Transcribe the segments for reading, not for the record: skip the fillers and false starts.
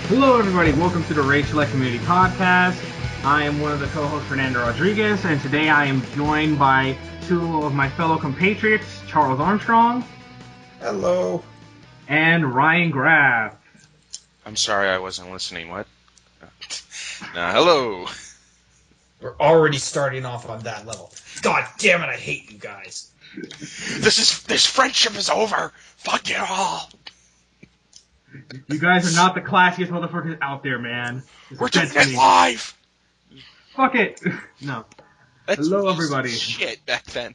Hello, everybody. Welcome to the Race Select Community Podcast. I am one of the co-hosts, Fernando Rodriguez, and today I am joined by two of my fellow compatriots, Charles Armstrong. Hello. And Ryan Graff. I'm sorry I wasn't listening. What? Hello. We're already starting off on that level. God damn it, I hate you guys. This friendship is over. Fuck it all. You guys are not the classiest motherfuckers out there, man. We're doing it live. Fuck it. No. That's Hello, everybody. Shit back then.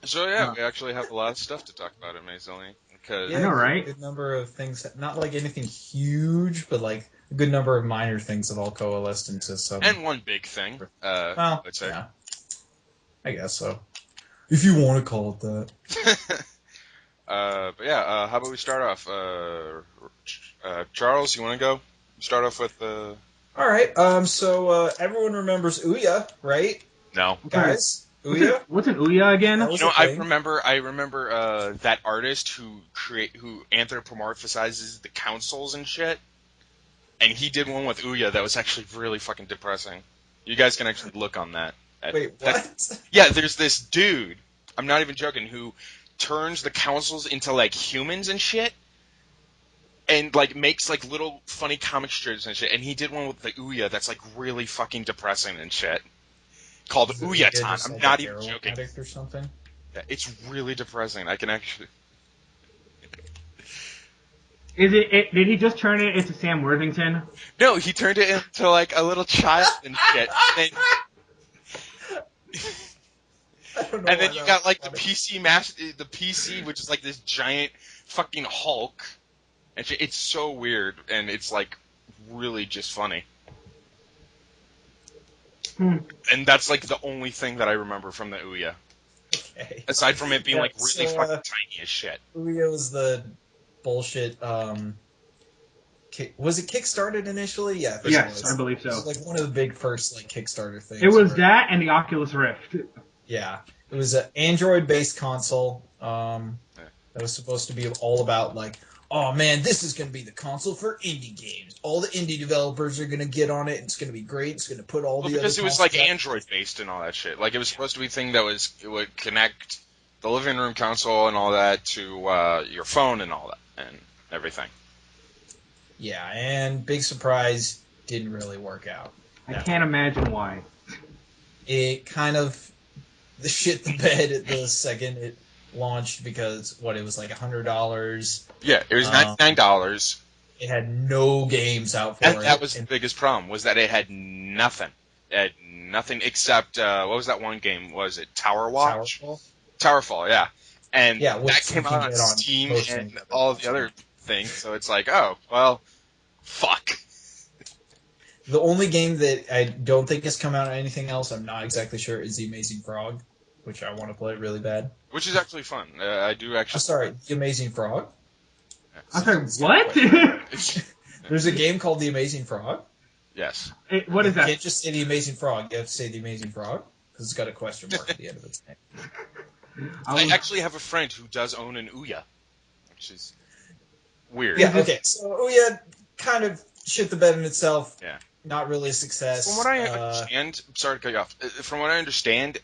So yeah, we actually have a lot of stuff to talk about, amazingly. Because I know, right? A good number of things, not like anything huge, but like a good number of minor things have all coalesced into some. And one big thing. Well, I'd say. yeah. I guess so. If you want to call it that. But yeah, how about we start off? Charles, you want to go? Start off with. All right. So everyone remembers Ouya, right? No. Guys, Ouya. What's an Ouya again? That was You know, a I thing. remember that artist who anthropomorphizes the councils and shit, and he did one with Ouya that was actually really fucking depressing. You guys can actually look on that. Wait, what? Yeah, there's this dude, I'm not even joking, who turns the councils into like humans and shit, and like makes like little funny comic strips and shit, and he did one with the Ouya that's like really fucking depressing and shit. Called Is it Ouya-tan. just I'm like not a even heroin joking. addict or something? Yeah, it's really depressing. I can actually. Is it? Did he just turn it into Sam Worthington? No, he turned it into like a little child and shit. And then you got like the PC, which is like this giant fucking Hulk. And shit. It's so weird, and it's like really just funny. And that's like the only thing that I remember from the Ouya. Okay. Aside from it being Yeah, like really so, fucking tiny as shit. Ouya was the bullshit. Was it Kickstarted initially? Yeah. Yes, it was. I believe It so. was like one of the big first like Kickstarter things. It was where- that and the Oculus Rift. Yeah, it was an Android-based console. That was supposed to be all about like, oh man, this is going to be the console for indie games. All the indie developers are going to get on it. And it's going to be great. It's going to put all Well, the because other it was like consoles out. Android based and all that shit. Like it was supposed to be a thing that it would connect the living room console and all that to your phone and all that and everything. Yeah, and big surprise, didn't really work out. I can't imagine why. It kind of the shit the bed at the second it launched because it was like $100. Yeah, it was $99. It had no games out for And it. that was the biggest problem, was that it had nothing. It had nothing except, what was that one game? Was it Tower Watch? Towerfall, yeah. And Yeah, which that came you can out on get on Steam most and things. all the other things, so it's like, oh, well, fuck. The only game that I don't think has come out on anything else, I'm not exactly sure, is The Amazing Frog, which I want to play really bad. Which is actually fun. I do I'm actually... sorry, The Amazing Frog? I'm sorry, what? There's a game called The Amazing Frog? Yes. What is You that? can't just say The Amazing Frog, you have to say The Amazing Frog, because it's got a question mark at the end of its name. I actually have a friend who does own an Ouya, which is weird. Yeah, okay, so Ouya kind of shit the bed in itself. Yeah. Not really a success. From what I understand, sorry to cut you off. From what I understand,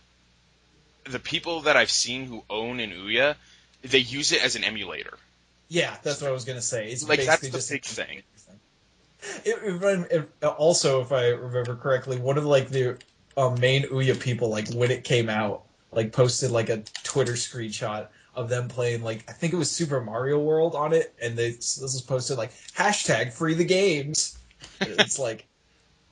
the people that I've seen who own an Ouya, they use it as an emulator. Yeah, that's what I was going to say. It's Like, that's basically the just big thing. Also, if I remember correctly, one of like the main Ouya people, like when it came out, like posted like a Twitter screenshot of them playing like I think it was Super Mario World on it, and this was posted like #free the games. It's like,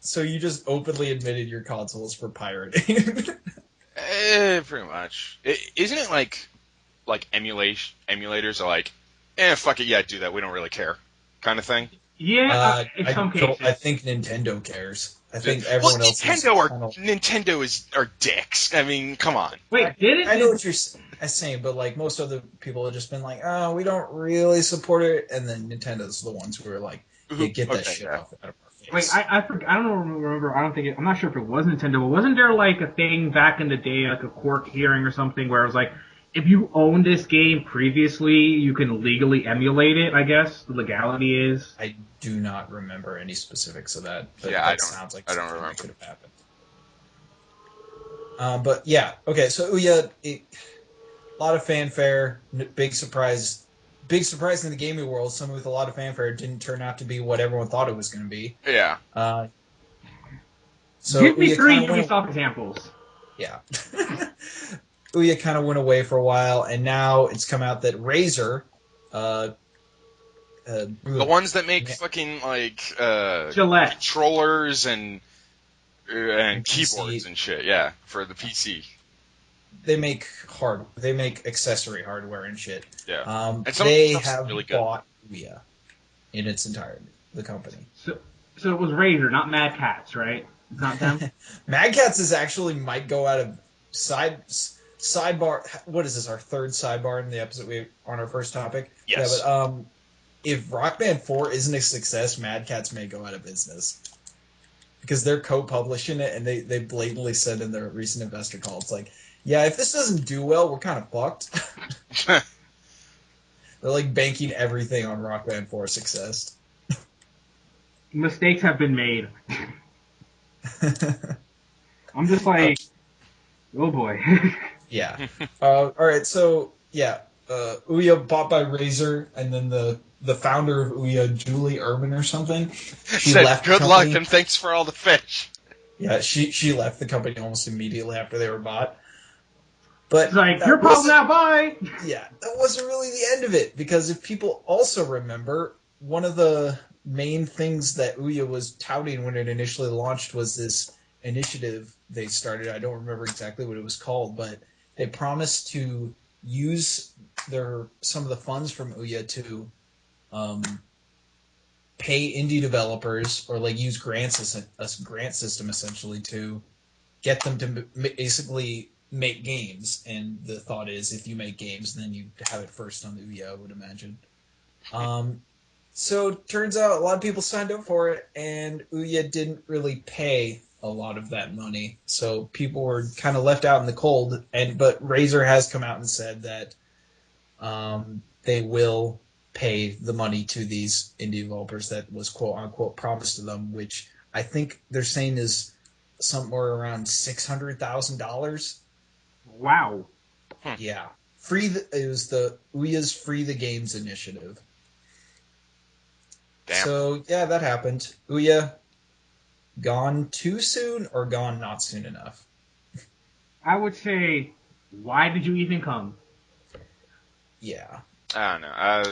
so you just openly admitted your console is for pirating. Pretty much. Isn't it like emulators are like, fuck it, yeah, do that. We don't really care, kind of thing. Yeah, in some cases. I think Nintendo cares. I think everyone else. Nintendo are dicks. I mean, come on. Wait, did it? I know what you're saying, but like most other people have just been like, oh, we don't really support it, and then Nintendo's the ones who are like, hey, get that shit off out of our face. Wait, I forgot. I don't remember. I don't think. I'm not sure if it was Nintendo, but wasn't there like a thing back in the day, like a Quark hearing or something, where it was like, if you own this game previously, you can legally emulate it, I guess. The legality is. I do not remember any specifics of that, but Yeah, that sounds like I don't something that remember. could have happened. But yeah, okay, so Ouya, a lot of fanfare, big surprise in the gaming world. Something with a lot of fanfare didn't turn out to be what everyone thought it was going to be. Yeah. So Give me Ouya 3 kinda went- Ubisoft examples. Yeah. Ouya kind of went away for a while, and now it's come out that Razer, The ones that make Yeah. fucking like Gillette. controllers and And keyboards PC. and shit. Yeah, for the PC. they make accessory hardware and shit. Yeah. And some They stuff's have really good. bought Ouya in its entirety, the company. So it was Razer, not Mad Cats, right? It's not them? Mad Cats is actually might go out of sidebar. What is this? Our third sidebar in the episode on our first topic. Yes. Yeah, but if Rock Band 4 isn't a success, Mad Cats may go out of business because they're co-publishing it, and they blatantly said in their recent investor call, it's like, yeah, if this doesn't do well, we're kind of fucked. They're like banking everything on Rock Band 4 success. Mistakes have been made. I'm just like, oh boy. Yeah. All right. So yeah, Ouya bought by Razer, and then the founder of Ouya, Julie Urban or something, she Said, left the good luck company. and thanks for all the fish. Yeah, she left the company almost immediately after they were bought. But It's like, that your problem wasn't- now, bye! Yeah, that wasn't really the end of it, because if people also remember, one of the main things that Ouya was touting when it initially launched was this initiative they started. I don't remember exactly what it was called, but they promised to use some of the funds from Ouya to pay indie developers, or like use grants as a grant system essentially to get them to basically make games. And the thought is, if you make games, then you have it first on the Ouya, I would imagine. So turns out a lot of people signed up for it, and Ouya didn't really pay a lot of that money, so people were kind of left out in the cold. But Razer has come out and said that they will pay the money to these indie developers that was quote unquote promised to them, which I think they're saying is somewhere around $600,000. Wow. Yeah, it was the Ouya's Free the Games initiative. Damn. So yeah, that happened. Ouya gone too soon or gone not soon enough? I would say, why did you even come? Yeah. I don't know. I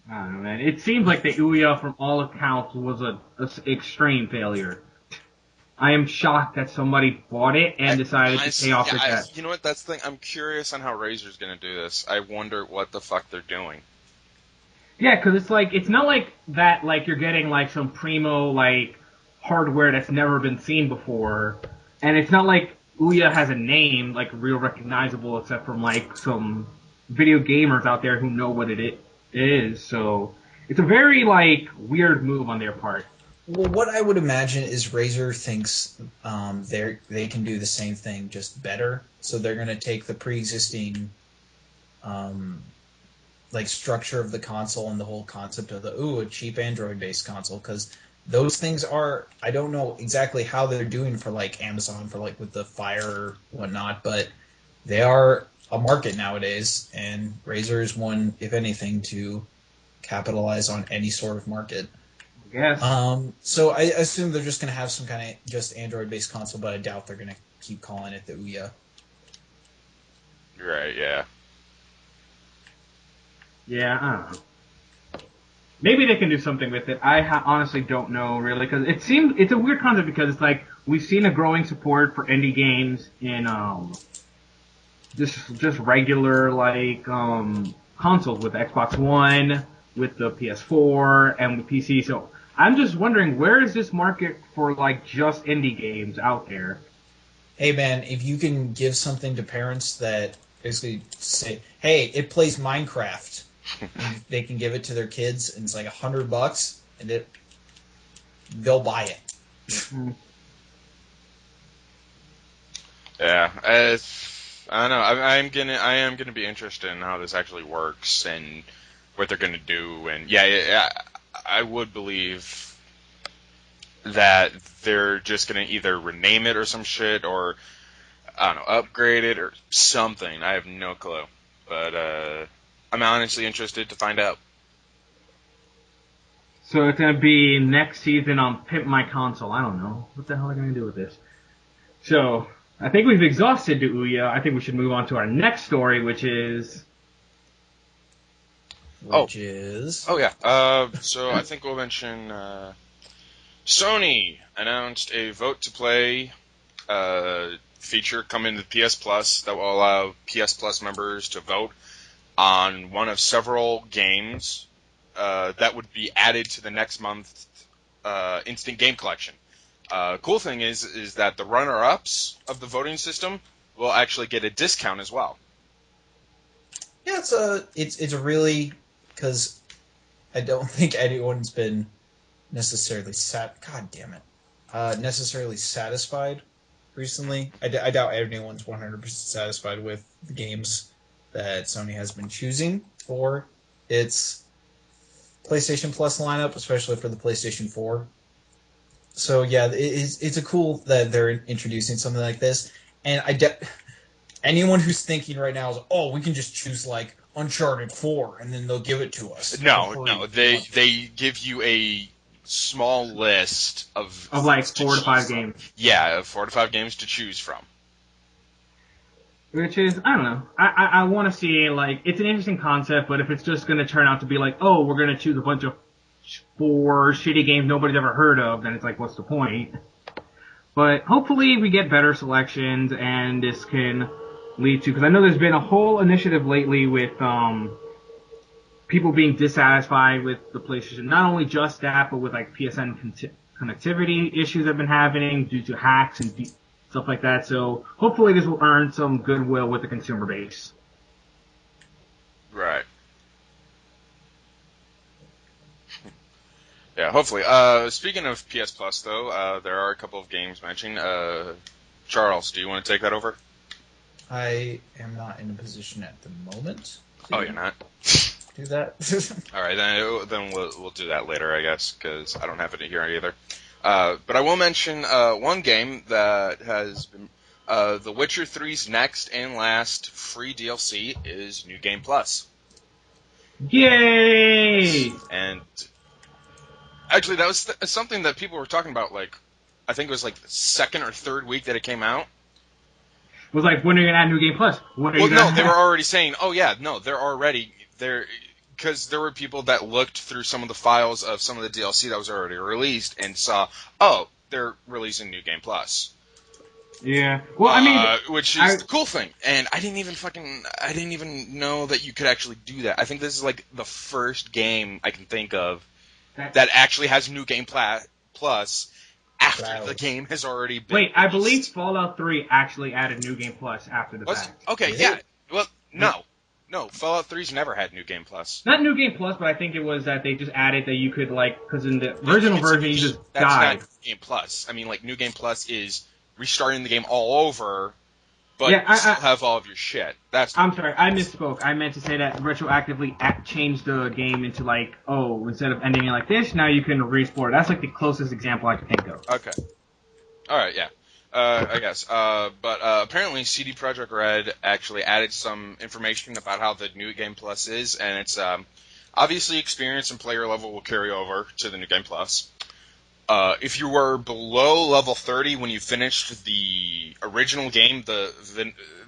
don't know, man. It seems like the Ouya, from all accounts, was a extreme failure. I am shocked that somebody bought it and decided to pay off their debt. You know what? That's the thing. I'm curious on how Razer's gonna do this. I wonder what the fuck they're doing. Yeah, because it's like, it's not like that, like, you're getting, like, some primo, like, hardware that's never been seen before. And it's not like Ouya has a name, like, real recognizable, except from, like, some video gamers out there who know what it is. So it's a very, like, weird move on their part. Well, what I would imagine is Razer thinks they can do the same thing, just better. So they're going to take the pre-existing like structure of the console and the whole concept of a cheap Android-based console, because those things are, I don't know exactly how they're doing for like Amazon for like with the Fire or whatnot, but they are a market nowadays, and Razer is one, if anything, to capitalize on any sort of market. I guess. So I assume they're just going to have some kind of just Android-based console, but I doubt they're going to keep calling it the Ouya. Right? Yeah. Yeah, I don't know. Maybe they can do something with it. I honestly don't know, really, because it's a weird concept, because it's like, we've seen a growing support for indie games in, just regular, like, consoles, with the Xbox One, with the PS4, and with PC, so I'm just wondering, where is this market for, like, just indie games out there? Hey man, if you can give something to parents that basically say, hey, it plays Minecraft, and they can give it to their kids, and it's like $100, and they'll buy it. Yeah, I don't know. I am gonna be interested in how this actually works and what they're gonna do. And yeah, I would believe that they're just gonna either rename it or some shit, or I don't know, upgrade it or something. I have no clue, but I'm honestly interested to find out. So it's gonna be next season on Pimp My Console. I don't know. What the hell are they gonna do with this? So, I think we've exhausted the Ouya. I think we should move on to our next story, which is... Which is... Oh, yeah. So I think we'll mention Sony announced a vote to play feature coming to PS Plus that will allow PS Plus members to vote on one of several games that would be added to the next month's Instant Game Collection. Cool thing is that the runner-ups of the voting system will actually get a discount as well. Yeah, it's a really, because I don't think anyone's been necessarily necessarily satisfied recently. I doubt anyone's 100% satisfied with the games that Sony has been choosing for its PlayStation Plus lineup, especially for the PlayStation 4. So yeah, it's a cool that they're introducing something like this. And anyone who's thinking right now is, oh, we can just choose like Uncharted 4 and then they'll give it to us. No, they give you a small list of like 4 to 5 games. Yeah, 4 to 5 games to choose from. Which is, I don't know. I want to see, like, it's an interesting concept, but if it's just going to turn out to be like, oh, we're going to choose a bunch of 4 shitty games nobody's ever heard of, then it's like, what's the point? But hopefully we get better selections, and this can lead to, because I know there's been a whole initiative lately with people being dissatisfied with the PlayStation. Not only just that, but with like PSN connectivity issues they've been having due to hacks and stuff like that. So hopefully this will earn some goodwill with the consumer base. Right. Yeah, hopefully. Speaking of PS Plus, though, there are a couple of games mentioned. Charles, do you want to take that over? I am not in a position at the moment. Oh, you're not? Do that. All right, then we'll do that later, I guess, because I don't have it here either. But I will mention one game that has been The Witcher 3's next and last free DLC is New Game Plus. Yay! And actually, that was something that people were talking about. Like, I think it was like the second or third week that it came out. It was like, when are you gonna add New Game Plus? They were already saying, oh yeah, no, they're already there. Because there were people that looked through some of the files of some of the DLC that was already released and saw, oh, they're releasing New Game Plus. Yeah. Well, I mean, which is the cool thing. And I didn't even know that you could actually do that. I think this is like the first game I can think of that actually has New Game Plus after the game has already been released. I believe Fallout 3 actually added New Game Plus after the fact. Okay, yeah. Well, no, Fallout 3's never had New Game Plus. Not New Game Plus, but I think it was that they just added that you could, like, because in the original version you just died. That's not New Game Plus. I mean, like, New Game Plus is restarting the game all over, but you still have all of your shit. I'm sorry, I misspoke. I meant to say that retroactively changed the game into, like, oh, instead of ending it like this, now you can re-explore. That's, like, the closest example I could think of. Okay. Alright, yeah. I guess. But apparently CD Projekt Red actually added some information about how the New Game Plus is, and it's obviously experience and player level will carry over to the New Game Plus. If you were below level 30 when you finished the original game,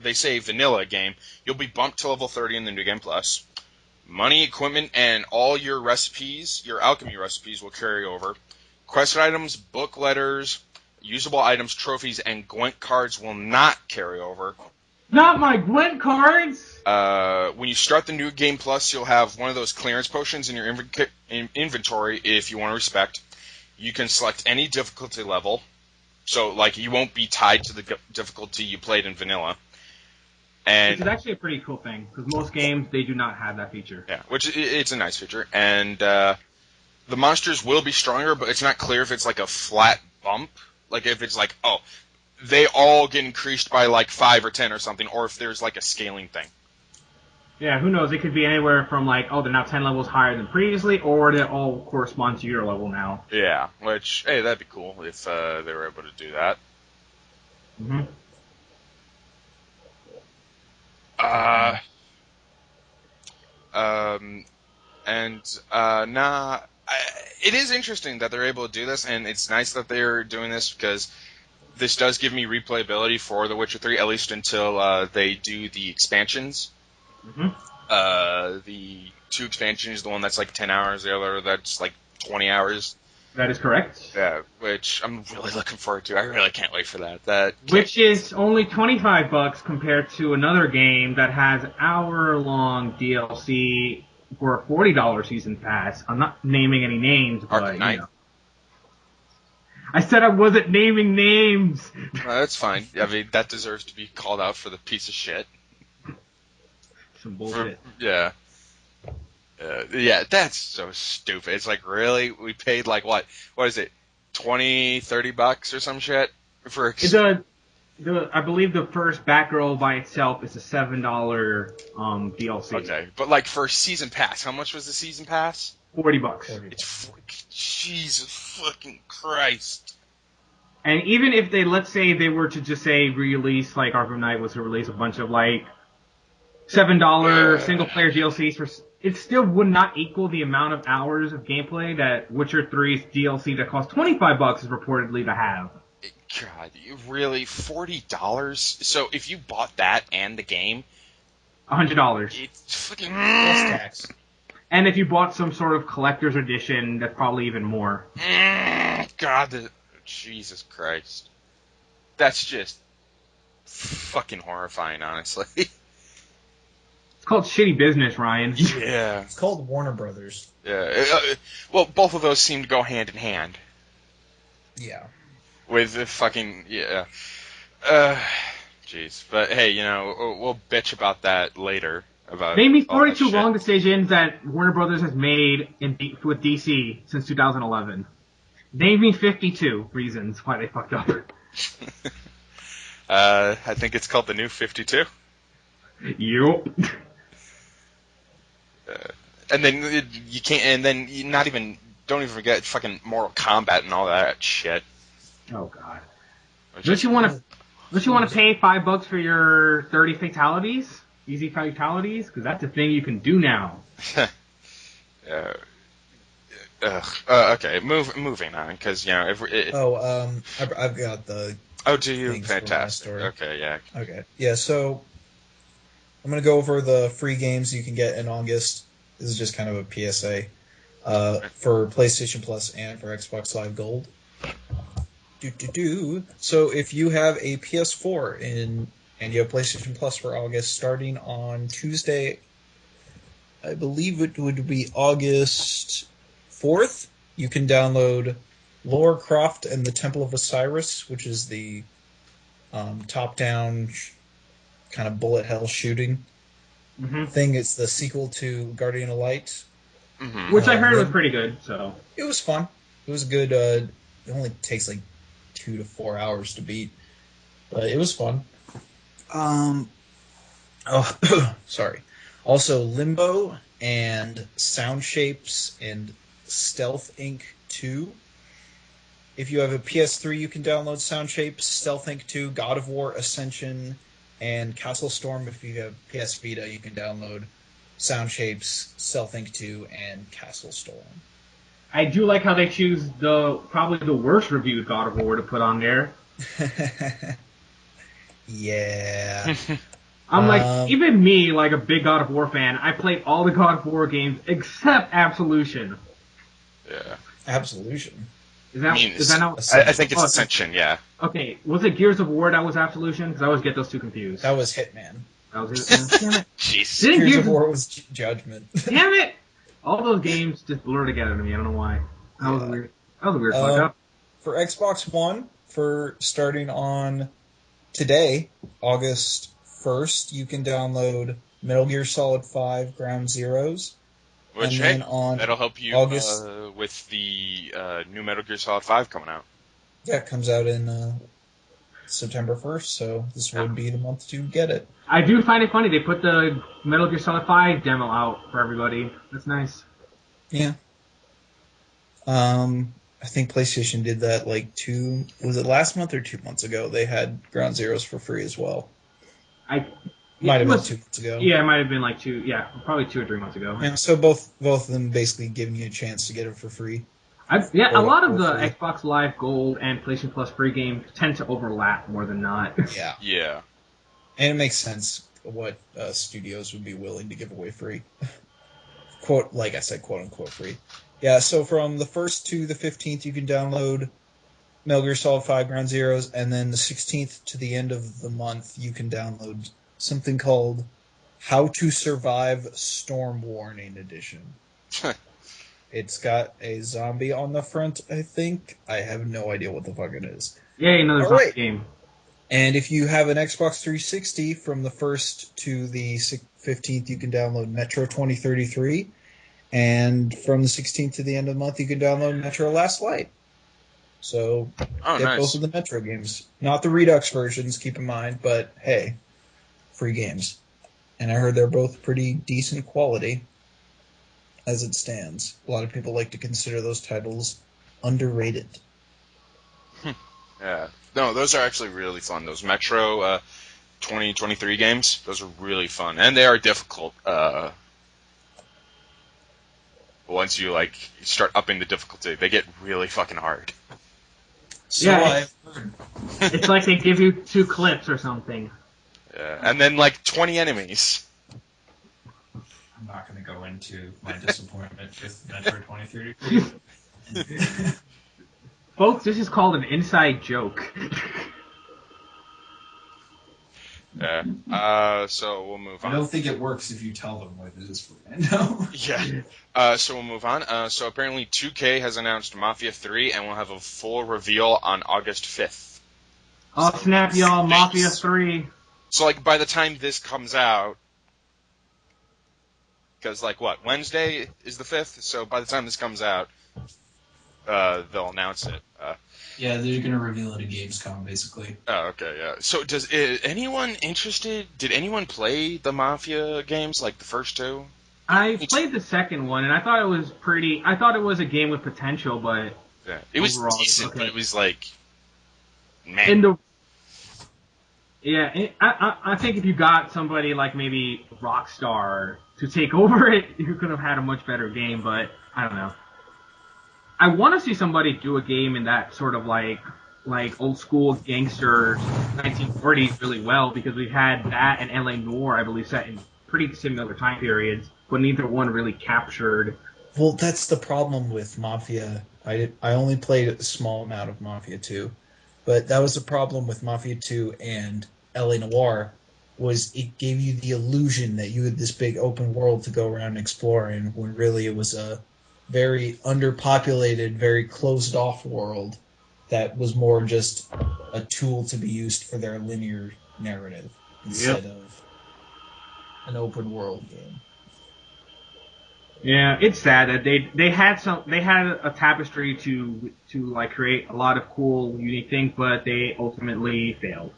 they say vanilla game, you'll be bumped to level 30 in the New Game Plus. Money, equipment, and all your recipes, your alchemy recipes, will carry over. Quest items, book letters, usable items, trophies, and Gwent cards will not carry over. Not my Gwent cards! When you start the New Game Plus, you'll have one of those clearance potions in your inventory if you want to respect. You can select any difficulty level. So, like, you won't be tied to the difficulty you played in vanilla. Which is actually a pretty cool thing, because most games, they do not have that feature. Yeah, which it's a nice feature. And the monsters will be stronger, but it's not clear if it's like a flat bump. Like, if it's like, oh, they all get increased by like 5 or 10 or something, or if there's like a scaling thing. Yeah, who knows? It could be anywhere from like, oh, they're now 10 levels higher than previously, or they all correspond to your level now. Yeah, which, hey, that'd be cool if they were able to do that. Mm-hmm. It is interesting that they're able to do this, and it's nice that they're doing this because this does give me replayability for The Witcher 3, at least until they do the expansions. Mm-hmm. The 2 expansions, the one that's like 10 hours, the other that's like 20 hours. That is correct. Yeah, which I'm really looking forward to. I really can't wait for that. Which is only $25 compared to another game that has hour-long DLC for a $40 season pass. I'm not naming any names, but Arkham Knight. you know. I said I wasn't naming names. That's fine. I mean, that deserves to be called out for the piece of shit. Some bullshit. Yeah. Yeah, that's so stupid. It's like, really? We paid like, what is it, $20, $30 or some shit? I believe the first Batgirl by itself is a $7 DLC. Okay, but like for season pass, how much was the season pass? $40. It's Jesus fucking Christ. And even if let's say they were to just say release, like Arkham Knight was to release a bunch of like $7 single player DLCs it still would not equal the amount of hours of gameplay that Witcher 3's DLC that costs $25 is reportedly to have. God, really? $40? So if you bought that and the game, $100. it's fucking Plus tax. And if you bought some sort of collector's edition, that's probably even more. God, Jesus Christ. That's just fucking horrifying, honestly. It's called shitty business, Ryan. Yeah. It's called Warner Brothers. Yeah. Well, both of those seem to go hand in hand. Yeah. With the fucking, yeah. Jeez. But hey, we'll bitch about that later. Name me all that 42 shit. wrong decisions that Warner Brothers has made with DC since 2011. Name me 52 reasons why they fucked up. I think it's called the New 52. Yup. And then you can't, and then you don't even forget fucking Mortal Kombat and all that shit. Oh god. Don't you want to pay $5 for your 30 fatalities? Easy fatalities? Because that's a thing you can do now. Okay, moving on, because I've got the. Oh, do you? things for my Fantastic. story. Okay, yeah. Okay, yeah. So I'm gonna go over the free games you can get in August. This is just kind of a PSA for PlayStation Plus and for Xbox Live Gold. So if you have a PS4 and you have PlayStation Plus for August, starting on Tuesday, I believe it would be August 4th, you can download Lara Croft and the Temple of Osiris, which is the top-down kind of bullet hell shooting thing. It's the sequel to Guardian of Light. Mm-hmm. Which I heard was pretty good, so. It was fun. It was good. It only takes like 2 to 4 hours to beat, but it was fun. Sorry. Also, Limbo and Sound Shapes and Stealth Inc. 2. If you have a PS3, you can download Sound Shapes, Stealth Inc. 2, God of War Ascension, and Castle Storm. If you have PS Vita, you can download Sound Shapes, Stealth Inc. 2, and Castle Storm. I do like how they choose probably the worst reviewed God of War to put on there. Yeah. I'm like, even me, like a big God of War fan, I played all the God of War games except Absolution. Yeah. Absolution. Is that not? I think it's Ascension, yeah. Okay, was it Gears of War that was Absolution? Because I always get those two confused. That was Hitman. That was it. Damn it. Jeez. Didn't Gears of War was Judgment. Damn it! All those games just blur together to me. I don't know why. That was weird. That was a weird fuck up. For Xbox One, for starting on today, August 1st, you can download Metal Gear Solid 5 Ground Zeroes. Which, and hey, then on that'll help you August, with the new Metal Gear Solid 5 coming out. yeah, it comes out in September 1st, so this would be the month to get it. I do find it funny they put the Metal Gear Solid 5 demo out for everybody. That's nice. Yeah. I think PlayStation did that was it last month or 2 months ago? They had Ground Zeroes for free as well. Might have been 2 months ago. Yeah, it might have been probably 2 or 3 months ago. Yeah, so both of them basically giving you a chance to get it for free. A lot of the Xbox Live Gold and PlayStation Plus free games tend to overlap more than not. Yeah. Yeah. And it makes sense what studios would be willing to give away free. Quote unquote free. Yeah, so from the 1st to the 15th, you can download Metal Gear Solid 5 Ground Zeroes, and then the 16th to the end of the month, you can download something called How to Survive Storm Warning Edition. It's got a zombie on the front, I think. I have no idea what the fuck it is. Yeah, another zombie game. And if you have an Xbox 360, from the 1st to the 15th, you can download Metro 2033. And from the 16th to the end of the month, you can download Metro Last Light. So, get both of the Metro games. Not the Redux versions, keep in mind, but hey, free games. And I heard they're both pretty decent quality as it stands. A lot of people like to consider those titles underrated. Yeah. No, those are actually really fun. Those Metro 2023 games, those are really fun. And they are difficult. Once you start upping the difficulty, they get really fucking hard. So yeah, I've heard. It's like they give you 2 clips or something. Yeah. And then 20 enemies. I'm not going to go into my disappointment with Metro 2033. Folks, this is called an inside joke. Yeah. So we'll move on. I don't think it works if you tell them what it is for Mando. Yeah. So we'll move on. So apparently 2K has announced Mafia 3 and will have a full reveal on August 5th. Oh, snap, y'all. Mafia 3. So, by the time this comes out, because, Wednesday is the 5th, so by the time this comes out, they'll announce it. Yeah, they're going to reveal it at Gamescom, basically. Oh, okay, yeah. So, anyone interested? Did anyone play the Mafia games, the first 2? I played the second one, and I thought it was I thought it was a game with potential, but... Yeah, it was overall, decent, okay. but it was, man. I think if you got somebody like maybe Rockstar to take over it, you could have had a much better game, but I don't know. I want to see somebody do a game in that sort of like old school gangster 1940s really well, because we've had that and L.A. Noire, I believe, set in pretty similar time periods, but neither one really captured. Well, that's the problem with Mafia. I only played a small amount of Mafia 2, but that was the problem with Mafia 2 and L.A. Noire, was it gave you the illusion that you had this big open world to go around and explore in, when really it was a very underpopulated, very closed-off world that was more just a tool to be used for their linear narrative instead of an open world game. Yeah, it's sad that they had a tapestry to create a lot of cool, unique things, but they ultimately failed.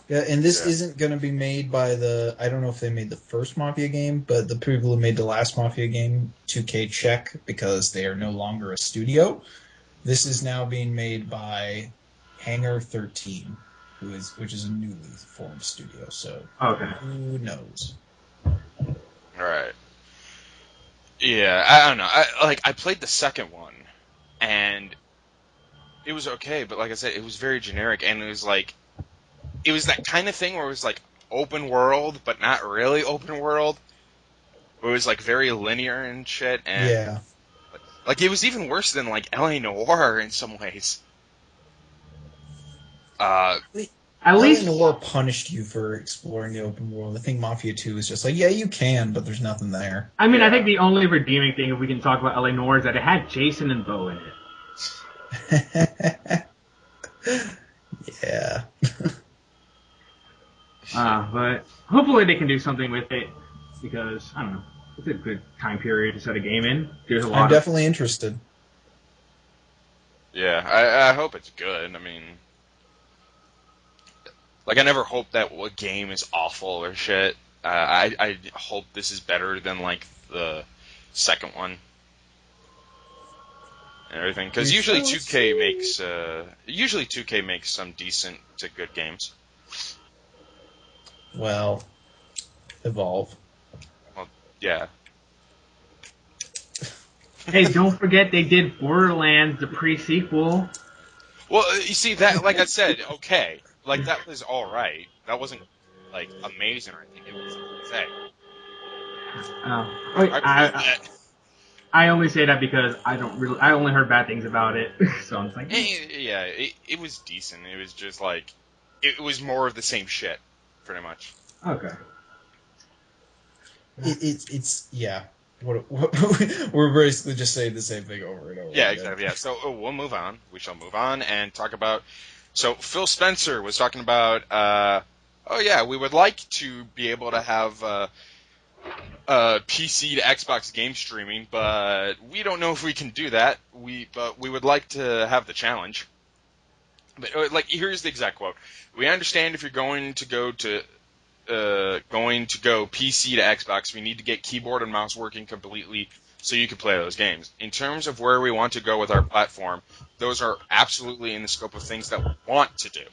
Yeah, and this isn't going to be made by I don't know if they made the first Mafia game, but the people who made the last Mafia game, 2K Czech, because they are no longer a studio. This is now being made by Hangar 13, which is a newly formed studio, so who knows? Alright. Yeah, I don't know. I played the second one, and it was okay, but like I said, it was very generic, and it was that kind of thing where it was open world, but not really open world. It was very linear and shit, and yeah. It was even worse than L.A. Noire in some ways. At least L.A. Noire punished you for exploring the open world. I think Mafia 2 is just yeah, you can, but there's nothing there. I mean, I think the only redeeming thing, if we can talk about L.A. Noire, is that it had Jason and Bo in it. Yeah. But hopefully they can do something with it, because, I don't know, it's a good time period to set a game in. There's a lot I'm definitely interested. Yeah, I hope it's good. I mean, like, I never hope that a game is awful or shit. I hope this is better than, like, the second one and everything. Because usually 2K makes some decent to good games. Well, Evolve. Well, yeah. Hey, don't forget they did Borderlands, the pre-sequel. Well, you see that, like I said, okay, like that was all right. That wasn't like amazing or anything. It was okay. Wait, I played that. I only say that because I only heard bad things about it, so I'm just like, Yeah, it was decent. It was just like it was more of the same shit, pretty much. okay. It's yeah. What we're basically just saying the same thing over and over. Yeah, again. exactly. Yeah. So we'll move on. We shall move on and talk about. So Phil Spencer was talking about. Oh yeah, we would like to be able to have PC to Xbox game streaming, but we don't know if we can do that. But we would like to have the challenge. But like, here's the exact quote: "We understand if you're going to go PC to Xbox, we need to get keyboard and mouse working completely so you can play those games. In terms of where we want to go with our platform, those are absolutely in the scope of things that we want to do."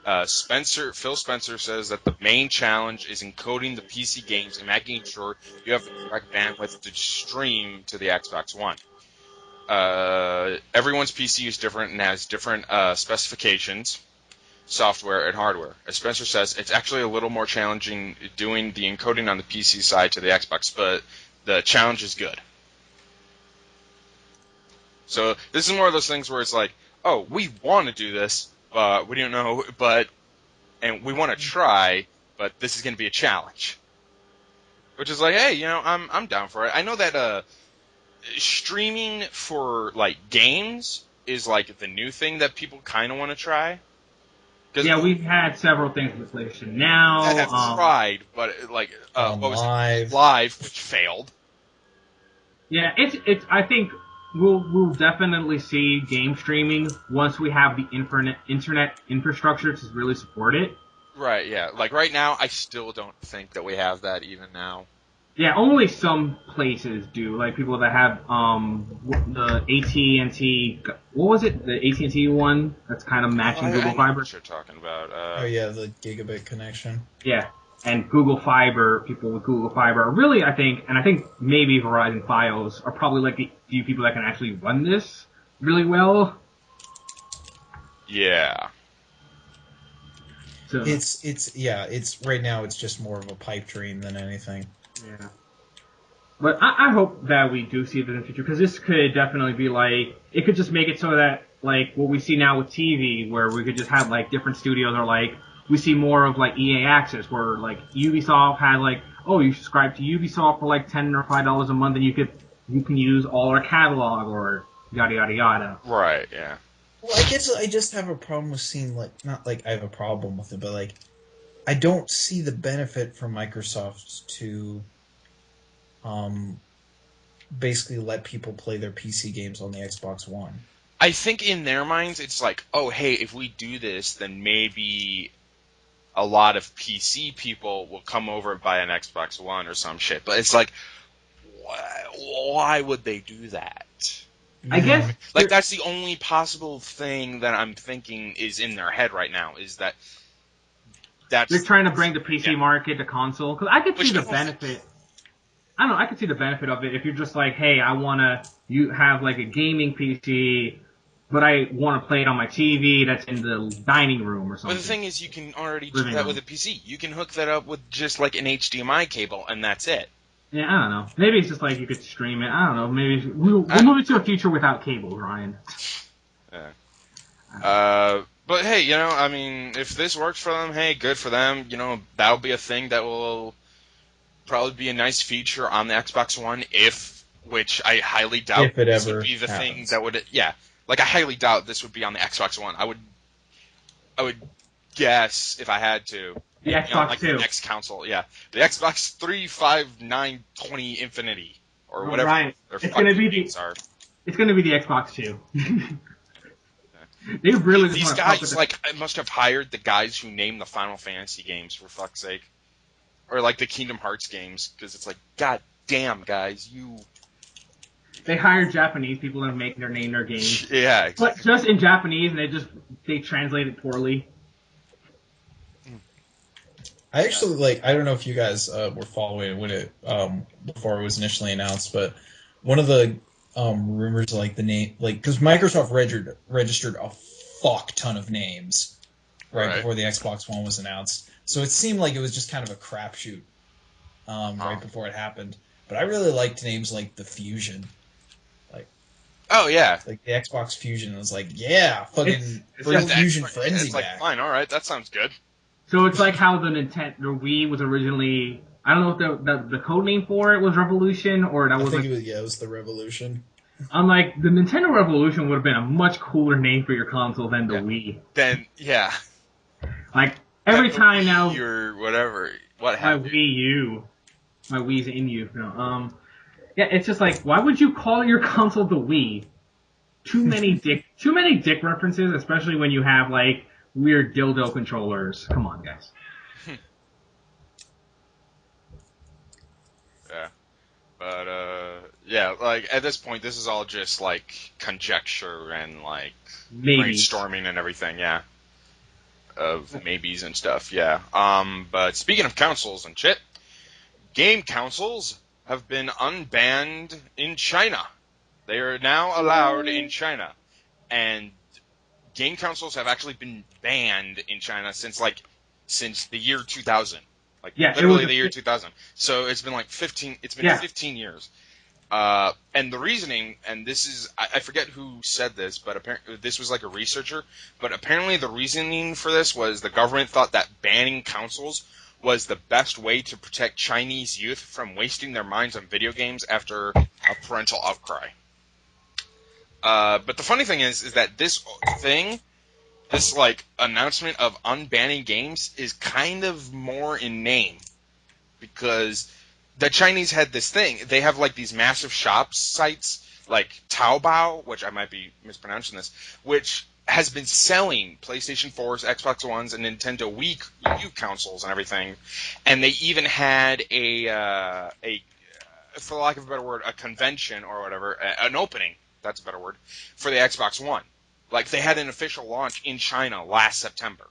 Phil Spencer says that the main challenge is encoding the PC games and making sure you have the correct bandwidth to stream to the Xbox One. Everyone's PC is different and has different specifications, software and hardware. As Spencer says, it's actually a little more challenging doing the encoding on the PC side to the Xbox, but the challenge is good. So this is one of those things where it's like, oh, we want to do this, but we don't know, and we want to try, but this is going to be a challenge. Which is like, hey, I'm down for it. I know that streaming for like games is like the new thing that people kind of want to try. Yeah, we've had several things with PlayStation Now. That have tried, but like what was it? Live, which failed. Yeah, it's. I think we'll definitely see game streaming once we have the internet infrastructure to really support it. Right. Yeah. Like right now, I still don't think that we have that even now. Yeah, only some places do. Like people that have the AT&T. What was it? The AT&T one that's kind of matching Google I know Fiber. what you're talking about. Oh yeah, the gigabit connection. Yeah, and Google Fiber. People with Google Fiber are really, I think maybe Verizon Fios are probably like the few people that can actually run this really well. Yeah. So it's right now it's just more of a pipe dream than anything. Yeah. But I hope that we do see it in the future, because this could definitely be like, it could just make it so that, like, what we see now with TV, where we could just have, like, different studios, or, like, we see more of, like, EA Access, where, like, Ubisoft had, like, oh, you subscribe to Ubisoft for, like, $10 or $5 a month, and you can use all our catalog, or yada, yada, yada. Right, yeah. Well, I guess I just have a problem with seeing, like, not like I have a problem with it, but, like, I don't see the benefit for Microsoft to basically let people play their PC games on the Xbox One. I think in their minds it's like, oh, hey, if we do this, then maybe a lot of PC people will come over and buy an Xbox One or some shit. But it's like, why would they do that? I guess like that's the only possible thing that I'm thinking is in their head right now, is that they're trying to bring the PC market to console. Because I could see the benefit. I don't know, I could see the benefit of it if you're just like, hey, you have like a gaming PC, but I want to play it on my TV that's in the dining room or something. But the thing is, you can already do that with a PC. You can hook that up with just like an HDMI cable, and that's it. Yeah, I don't know. Maybe it's just like you could stream it. I don't know. Maybe we'll move it to a future without cables, Ryan. Yeah. But hey, I mean, if this works for them, hey, good for them. That'll be a thing that will probably be a nice feature on the Xbox One, which I highly doubt this would be the thing that would, like I highly doubt this would be on the Xbox One. I would guess if I had to. The Xbox 2. The next console, the Xbox 35920 Infinity or whatever. Ryan, their fucking names are. It's gonna be the Xbox 2. They really just These want to fuck with guys the- like must have hired the guys who named the Final Fantasy games for fuck's sake, or like the Kingdom Hearts games, because it's like, god damn, guys, you. They hire Japanese people to make their name their games, Yeah, but exactly. just in Japanese, and they translate it poorly. I actually like. I don't know if you guys were following it when it before it was initially announced, but one of the rumors like the name like because Microsoft registered a fuck ton of names right before the Xbox One was announced, so it seemed like it was just kind of a crapshoot right before it happened. But I really liked names like the Fusion, Oh yeah. like the Xbox Fusion. I was like, yeah, fucking It's bring just Fusion It's Frenzy like, back. fine, all right, that sounds good. So it's like how the Wii was originally. I don't know if the code name for it was Revolution or that I was think like. it was the Revolution. I'm like the Nintendo Revolution would have been a much cooler name for your console than the Yeah. Wii. Then yeah. Like every The time now, Wii or whatever, what my happened? Wii U, my Wii's in you. No, yeah, it's just like why would you call your console the Wii? Too many dick references, especially when you have like weird dildo controllers. Come on, guys. Yeah. But yeah, like at this point, this is all just like conjecture and like Maybe. brainstorming and everything. Yeah. Of maybes and stuff. Yeah. But speaking of consoles and shit, game consoles have been unbanned in China. They are now allowed in China, and game consoles have actually been banned in China since the year 2000. Like Yeah, it literally was the year 2000. So it's been like 15. It's been Yeah. 15 years. And the reasoning, and this is I forget who said this, but apparently this was like a researcher. But apparently the reasoning for this was the government thought that banning consoles was the best way to protect Chinese youth from wasting their minds on video games after a parental outcry. But the funny thing is that this like announcement of unbanning games is kind of more in name, because the Chinese had this thing. They have like these massive shop sites like Taobao, which I might be mispronouncing this, which has been selling PlayStation 4s, Xbox Ones, and Nintendo Wii U consoles and everything. And they even had a for lack of a better word, a convention or whatever, an opening. That's a better word, for the Xbox One. Like, they had an official launch in China last September.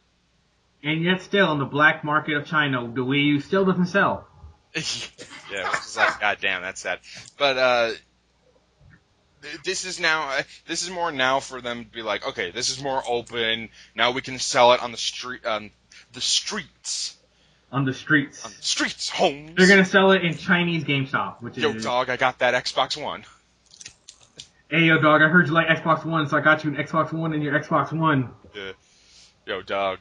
And yet still, in the black market of China, the Wii U still doesn't sell. Yeah, which is like, goddamn, that's sad. But, this is more now for them to be like, okay, this is more open, now we can sell it on the streets. On the streets. On the streets, Holmes. They're gonna sell it in Chinese GameStop, which is... Yo, dog, I got that Xbox One. Hey, yo, dog, I heard you like Xbox One, so I got you an Xbox One and your Xbox One. Yo, dog,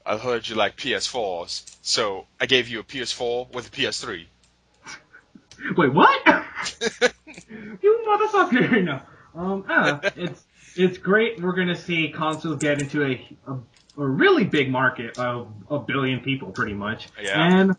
I heard you like PS4s, so I gave you a PS4 with a PS3. Wait, what? You motherfucker! No. It's great. We're gonna see consoles get into a really big market of a billion people, pretty much. Yeah. And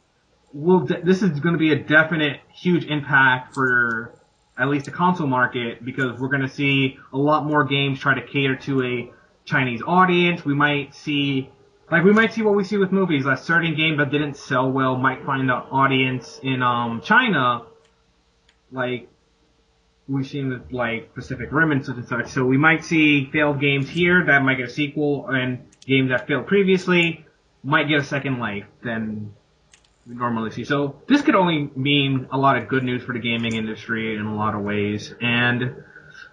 this is gonna be a definite huge impact for at least the console market, because we're gonna see a lot more games try to cater to a Chinese audience. We might see what we see with movies. A certain game that didn't sell well might find an audience in China, like we've seen with like Pacific Rim and such and such. So we might see failed games here that might get a sequel, and games that failed previously might get a second life than we normally see. So this could only mean a lot of good news for the gaming industry in a lot of ways, and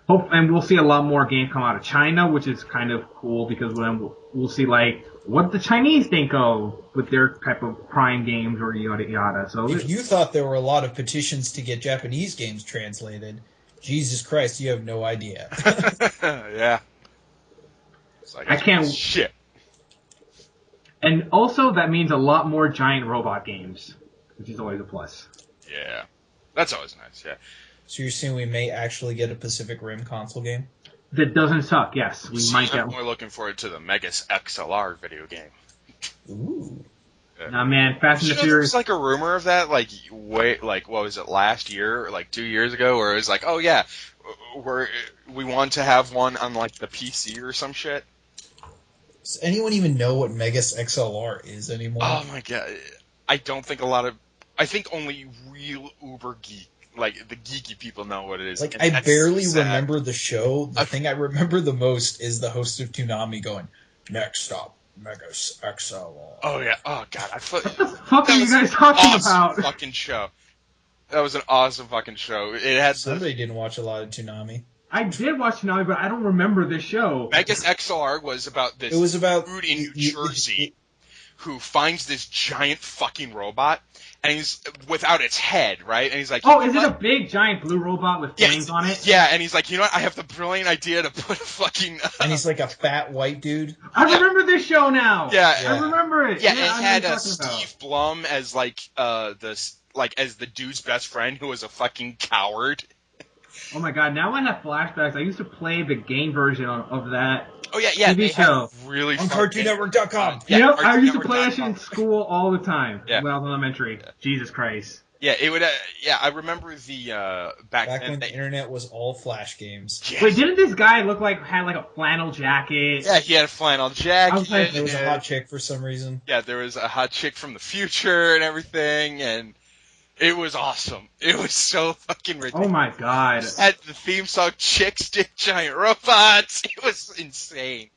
we'll see a lot more games come out of China, which is kind of cool, because then we'll see like what the Chinese think of with their type of Prime games or yada yada. So If you thought there were a lot of petitions to get Japanese games translated, Jesus Christ, you have no idea. Yeah. It's like, I can't- Shit. And also that means a lot more giant robot games, which is always a plus. Yeah. That's always nice, yeah. So you're saying we may actually get a Pacific Rim console game? That doesn't suck. Yes, we might I'm get. more looking forward to the Megas XLR video game. Ooh. Nah, man, Fast and the There's Furious. like a rumor of that, like what was it, last year or like 2 years ago, where it was like, oh yeah, we want to have one on like the PC or some shit. Does anyone even know what Megas XLR is anymore? Oh my god. I don't think I think only real uber geek, like the geeky people know what it is. Like, and I that's barely sad. remember the show. The thing I remember the most is the host of Toonami going, "Next stop, Megas XLR." Oh yeah. Oh god. I thought What the fuck are that you was guys an talking awesome about? fucking show. That was an awesome fucking show. It had Somebody didn't watch a lot of Toonami. I did watch Tsunami, but I don't remember this show. Megas XLR was about this It was about dude in New Jersey who finds this giant fucking robot, and he's without its head, right? And he's like, Oh, "You is know it a what?" big giant blue robot with Yeah, flames on it? Yeah, and he's like, "You know what? I have the brilliant idea to put a fucking." And he's like a fat white dude. I remember this show now. Yeah. I remember it. Yeah, I it know had what you're talking about. Steve Blum as as the dude's best friend who was a fucking coward. Oh my god, now I have flashbacks. I used to play the game version of that. Oh yeah, TV they show. had really On fun CartoonNetwork.com. Yeah, Yep, I used to play that CartoonNetwork.com. shit in school all the time Yeah. when I was in elementary. Jesus Christ. Yeah, it would. Yeah, I remember the back Back then. when the internet was all Flash games. Yeah. Wait, didn't this guy look like had like a flannel jacket? Yeah, he had a flannel jacket. I was like, There was a hot chick for some reason. Yeah, there was a hot chick from the future and everything, and it was awesome. It was so fucking ridiculous. Oh my god. Had the theme song "Chicks Dig Giant Robots." It was insane.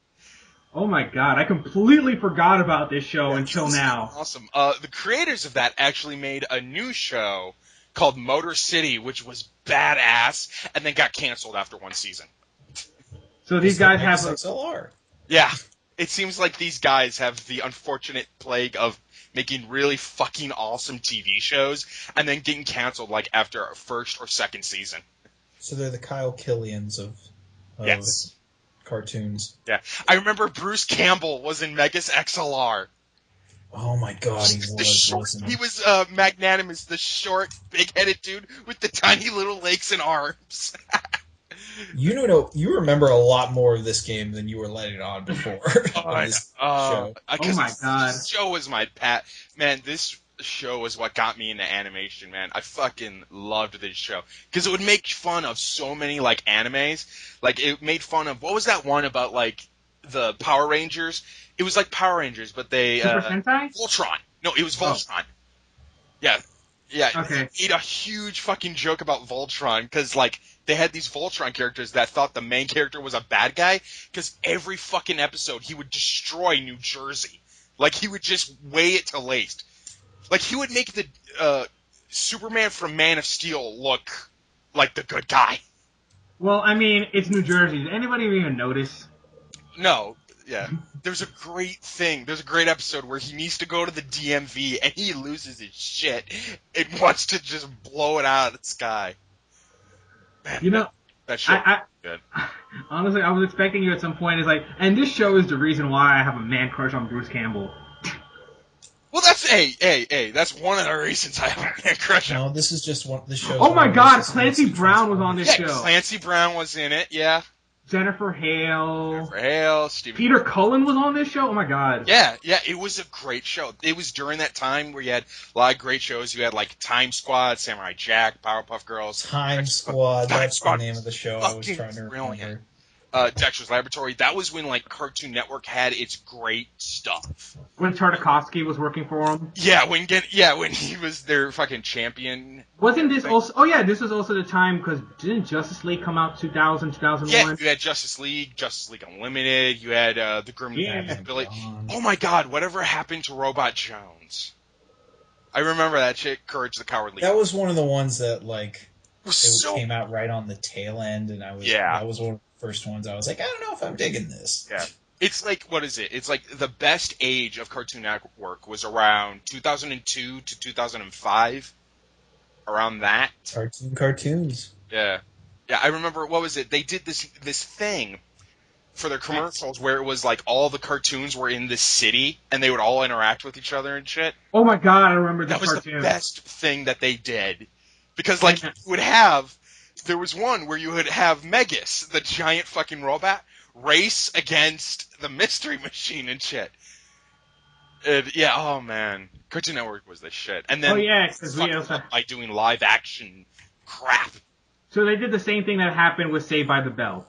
Oh my god. I completely forgot about this show until It was now. Awesome. The creators of that actually made a new show called Motor City, which was badass, and then got canceled after one season. So these guys have Megas XLR. Yeah, it seems like these guys have the unfortunate plague of making really fucking awesome TV shows and then getting canceled like after a first or second season. So they're the Kyle Killians of Yes. cartoons. Yeah. I remember Bruce Campbell was in Megas XLR. Oh my god, he was, wasn't He he? was Magnanimous, the short, big-headed dude with the tiny little legs and arms. You remember a lot more of this game than you were letting on before. on this show. Oh my god. This show was my pat. Man, this show was what got me into animation, man. I fucking loved this show. Because it would make fun of so many, like, animes. Like, it made fun of, what was that one about, like, the Power Rangers? It was like Power Rangers, but they... Super Sentai? Voltron. No, it was Voltron. Yeah. Yeah. Okay. They made a huge fucking joke about Voltron because, like, they had these Voltron characters that thought the main character was a bad guy because every fucking episode he would destroy New Jersey. Like, he would just weigh it to waste. Like, he would make the Superman from Man of Steel look like the good guy. Well, I mean, it's New Jersey. Did anybody even notice? No. Yeah. There's a great thing. There's a great episode where he needs to go to the DMV and he loses his shit and wants to just blow it out of the sky. Man, You know, that show I good. honestly, I was expecting you at some point. It's like, and this show is the reason why I have a man crush on Bruce Campbell. Well, that's that's one of the reasons I have a man crush on. No, this is just one. This show. Oh my god, Clancy Brown was on this Yeah, show. Clancy Brown was in it. Yeah, Jennifer Hale. Jennifer Hale, Stephen. Peter Cullen was on this show? Oh my god. Yeah, it was a great show. It was during that time where you had a lot of great shows. You had like Time Squad, Samurai Jack, Powerpuff Girls, Time Squad. Time That's Squad the name of the show. I was fucking trying to brilliant. remember. Dexter's Laboratory. That was when like Cartoon Network had its great stuff. When Tartakovsky was working for him. Yeah, when he was their fucking champion. Wasn't this also... Oh yeah, this was also the time, because didn't Justice League come out 2000, 2001? Yeah, you had Justice League Unlimited. You had the Grim Yeah. Ability. Oh my God, whatever happened to Robot Jones? I remember that chick, Courage the Cowardly. That was one of the ones that like It was so came out right on the tail end, and that was one of the first ones. I was like, I don't know if I'm digging this. Yeah. It's like, what is it? It's like the best age of Cartoon Network was around 2002 to 2005. Around that. Cartoons. Yeah. Yeah, I remember, what was it? They did this thing for their commercials where it was like all the cartoons were in this city and they would all interact with each other and shit. Oh my god, I remember this That was cartoon. the best thing that they did. Because, like, there was one where you would have Megas, the giant fucking robot, race against the Mystery Machine and shit. Yeah, oh man. Cartoon Network was the shit. And then Oh yeah, because we fucked also... up by doing live action crap. So they did the same thing that happened with Saved by the Bell.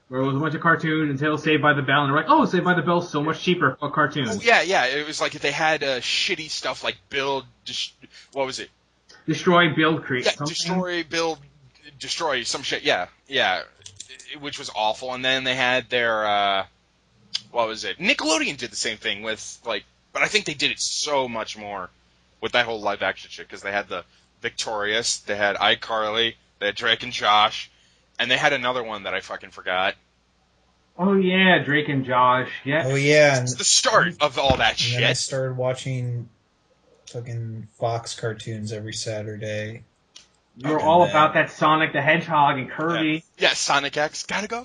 where it was a bunch of cartoons until Saved by the Bell, and they're like, oh, Saved by the Bell's so much cheaper. Fuck cartoons. Oh, yeah. It was like if they had shitty stuff like what was it? Destroy, build, create. Yeah, something. destroy, build, destroy, some shit. Yeah. Which was awful. And then they had their what was it? Nickelodeon did the same thing with but I think they did it so much more with that whole live action shit because they had the Victorious, they had iCarly, they had Drake and Josh, and they had another one that I fucking forgot. Oh yeah, Drake and Josh. Yeah. Oh yeah, It's the start of all that and then I shit. started watching fucking Fox cartoons every Saturday. You were all about that Sonic the Hedgehog and Kirby. Yeah, Sonic X, gotta go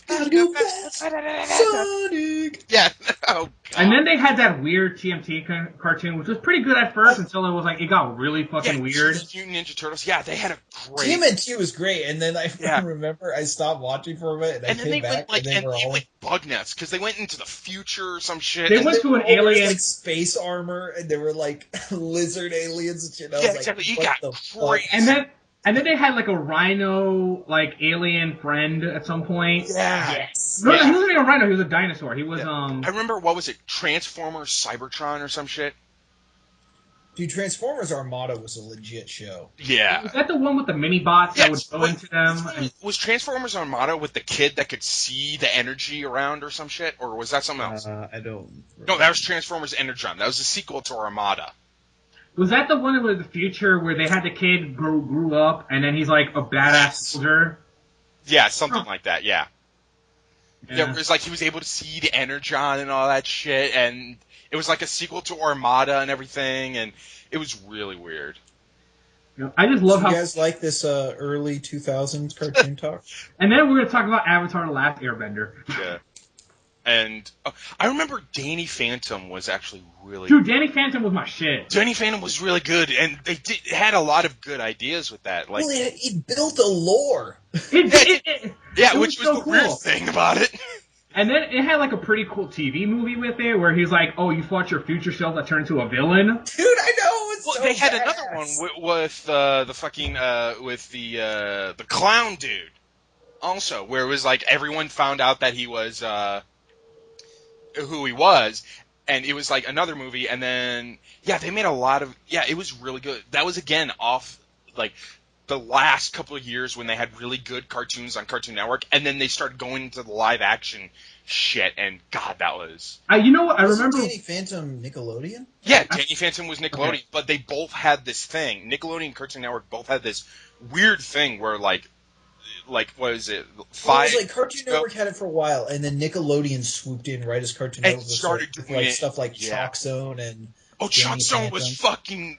Sonic! Yeah. Oh god. And then they had that weird TMT cartoon, which was pretty good at first until it was like it got really fucking weird. Teenage Mutant Ninja Turtles. Yeah, they had a great. TMNT was great, and then I Yeah. remember I stopped watching for a minute, and And I then came they back, went and they were all bug nuts because they went into the future or some shit. They and went they to were an all wearing, alien. like space armor, and they were like lizard aliens and shit. I was Yeah, like, exactly. You what got the crazy. fuck? And then they had like a rhino like alien friend at some point. Yeah. Yes. No, Yeah. he wasn't even a rhino. He was a dinosaur. He was Yeah. I remember what was it? Transformers Cybertron or some shit. Dude, Transformers Armada was a legit show. Yeah. Was that the one with the mini bots that would Yes, go into them? Was Transformers Armada with the kid that could see the energy around or some shit, or was that something else? I don't. No, that was Transformers Energon. That was a sequel to Armada. Was that the one with the future where they had the kid grew up and then he's like a badass soldier? Yeah, something like that. Yeah. Yeah, it was like he was able to see the Energon and all that shit, and it was like a sequel to Armada and everything, and it was really weird. You know, I just love Do how. you guys like this early 2000s cartoon talk? And then we're gonna talk about Avatar: The Last Airbender. Yeah. And I remember Danny Phantom was actually really Dude, Danny Phantom was my shit. Danny Phantom was really good, and they had a lot of good ideas with that. Like, Well, it built a lore. yeah, it which was so the cool. weird thing about it. And then it had like a pretty cool TV movie with it where he's like, "Oh, you fought your future self that turned into a villain." Dude, I know. It's Well, so they had badass. another one with the fucking with the clown dude, also, where it was like everyone found out that he was who he was, and it was like another movie, and then they made a lot of it was really good. That was again off like the last couple of years when they had really good cartoons on Cartoon Network, and then they started going into the live action shit, and God, that was You know what? I Wasn't remember. Danny Phantom Nickelodeon? yeah. Danny Phantom was Nickelodeon, Okay. but they both had this thing. Nickelodeon and Cartoon Network both had this weird thing where like what is it? Well, it Five. was like Cartoon Network had it for a while, and then Nickelodeon swooped in right as Cartoon And Network was started with, doing like it. stuff like Yeah. Chalk Zone and Oh, Chalk Danny Zone was Phantom. fucking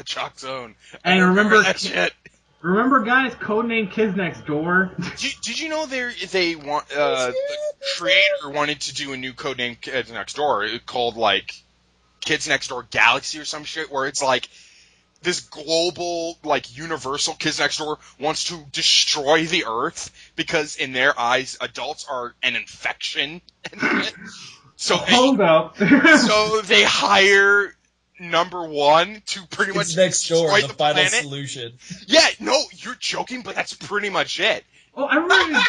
Chalk Zone. I And remember- that shit. Remember, guys, Codename Kids Next Door. Did you know they want the creator wanted to do a new codename Kids Next Door called like Kids Next Door Galaxy or some shit where it's like this global like universal Kids Next Door wants to destroy the Earth because in their eyes adults are an infection. So Hold up. they hire number one to pretty much It's next door, destroy the final planet. solution. Yeah, no, you're joking, but that's pretty much it. Oh, I remember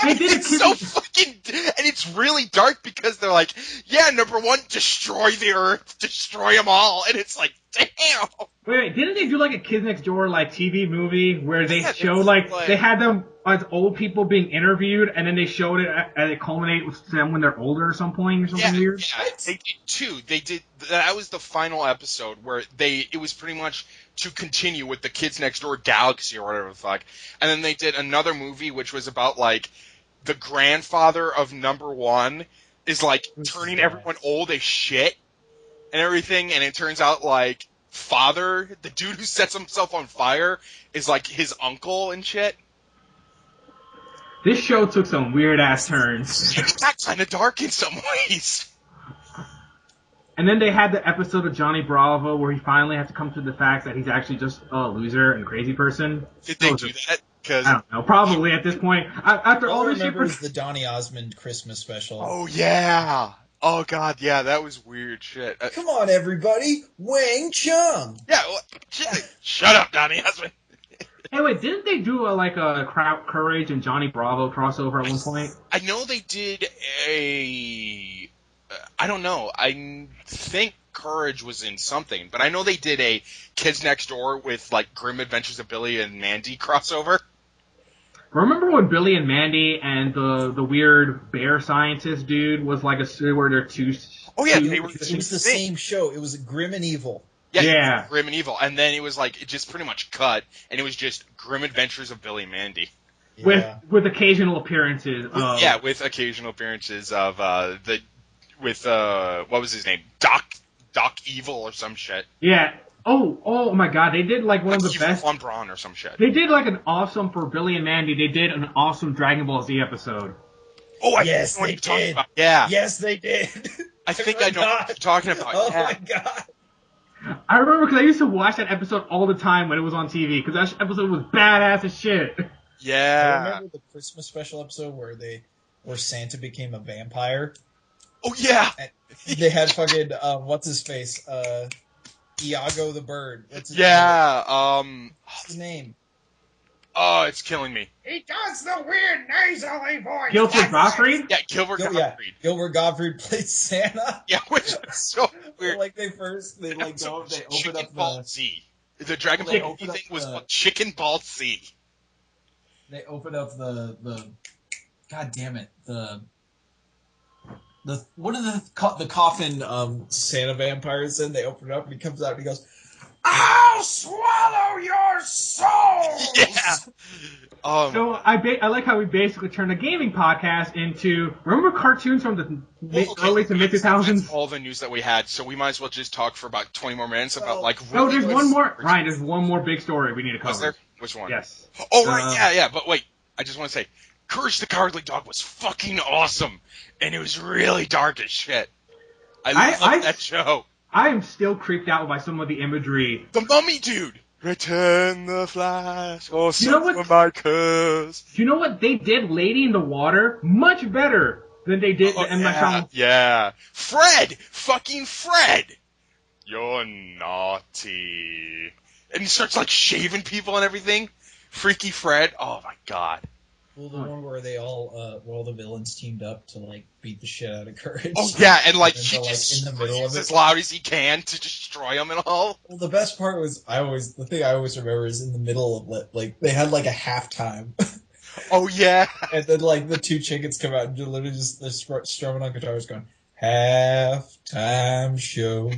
they did a It's Kids. so fucking, and it's really dark because they're like, yeah, number one, destroy the Earth, destroy them all, and it's like, damn. Wait, didn't they do like a Kids Next Door like TV movie where they Yeah, showed it's like like- they had them as old people being interviewed and then they showed it and it culminated with them when they're older or some point or something weird? Yeah, they did two. They did that was the final episode where it was pretty much to continue with the Kids Next Door Galaxy or whatever the fuck, and then they did another movie which was about like the grandfather of number one is like turning everyone old as shit and everything, and it turns out like father, the dude who sets himself on fire, is like his uncle and shit. This show took some weird ass turns. It got kind of dark in some ways. And then they had the episode of Johnny Bravo where he finally has to come to the fact that he's actually just a loser and crazy person. Did they do that? Because I don't know. Probably at this point. After all All I this shit. remember is the Donny Osmond Christmas special. oh yeah, oh god, yeah, that was weird shit. Come on, everybody, Wang Chung. Yeah, well, shut up, Donnie Osmond. Hey, wait, didn't they do a Courage and Johnny Bravo crossover at one point? I know they did a. I don't know. I think Courage was in something, but I know they did a Kids Next Door with like Grim Adventures of Billy and Mandy crossover. Remember when Billy and Mandy and the weird bear scientist dude was like where they're two? Oh yeah, two- they were. It was the same show. It was Grim and Evil. Yeah. Grim and Evil, and then it was like it just pretty much cut, and it was just Grim Adventures of Billy and Mandy. Yeah. with occasional appearances. With occasional appearances of what was his name, Doc Evil or some shit. Yeah. Oh my God! They did like one of the Evil best. Von Braun or some shit. They did like an awesome for Billy and Mandy. They did an awesome Dragon Ball Z episode. Oh, Yes, know what they you're talking did. about. Yeah, Yes, they did. I think I know what you're talking about. Oh yeah. my god. I remember because I used to watch that episode all the time when it was on TV because that episode was badass as shit. I Yeah. remember the Christmas special episode where Santa became a vampire. Oh yeah. They had fucking what's his face? Iago the bird. What's his What's his name? Oh, it's killing me. He does the weird nasally voice. Gilbert Gottfried? Yeah, Gilbert Gottfried. Gilbert Gottfried played Santa. Yeah, which is so weird. Like they open Chicken up Ball Z. The Dragon They Ball open thing up was the- Chicken Ball Z. they open up the god damn it, the what are the coffin Santa vampires in? They open it up and he comes out and he goes, "I'll swallow your soul." Yeah. So I like how we basically turned a gaming podcast into remember cartoons from the early to mid 2000s. That's all the news that we had, so we might as well just talk for about 20 more minutes about like. No, really there's good one more. stories. Ryan, there's one more big story we need to cover. Was there? Which one? Yes. Oh right, yeah. But wait, I just want to say, Courage the Cowardly Dog was fucking awesome, and it was really dark as shit. I love that show. I am still creeped out by some of the imagery. The Mummy Dude. Return the flash, or You know what? suffer my curse. Do you know what they did? Lady in the Water much better than they did the M. Night Shyamalan. Yeah. Fred! Fucking Fred! You're naughty. And he starts like shaving people and everything. Freaky Fred. Oh my god. Well, the one where where all the villains teamed up to like beat the shit out of Courage. Oh yeah, and like And he they're, like, just in the middle of screams it. as loud as he can to destroy them and all. Well, the best part was the thing I always remember is in the middle of it, like they had like a halftime, Oh yeah. and then like the two chickens come out and literally just they're strumming on guitars, going halftime show,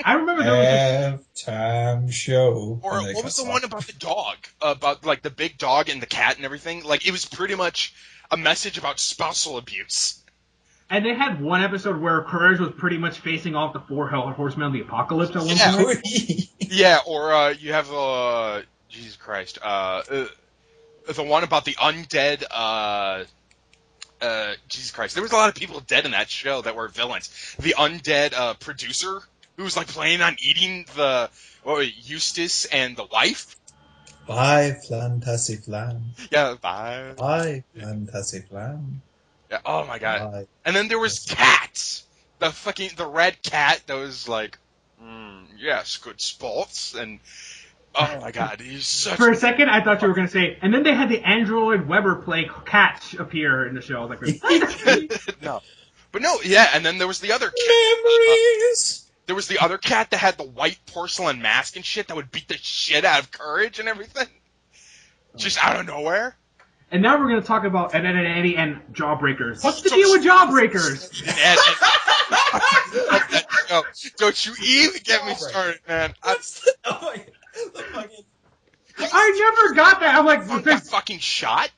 I remember there was halftime show. Or And they what was cut the off. one about the dog? About like the big dog and the cat and everything? Like it was pretty much a message about spousal abuse. and they had one episode where Courage was pretty much facing off the four horsemen of the apocalypse at one Yeah. point. Yeah, or you have Jesus Christ, the one about the undead. Jesus Christ, there was a lot of people dead in that show that were villains. The undead producer who was like planning on eating the Eustace and the wife. Bye, Fantasy Flan. Yeah, bye. Bye, Fantasy Flan. Yeah, oh my god. Bye. And then there was cats. The red cat that was like, yes, good sports, and oh my god, he's such. For a second, I thought you were going to say, and then they had the android Weber play Catch appear in the show. I was like, No, but no, yeah. And then there was the other cat. Memories. There was the other cat that had the white porcelain mask and shit that would beat the shit out of Courage and everything, just out of nowhere. and now we're going to talk about Ed, Ed, and Eddie and Jawbreakers. What's the deal with Jawbreakers? And Ed, love that show. Don't you even get me started, man. The fucking I never got that. I'm like, Got fucking shot.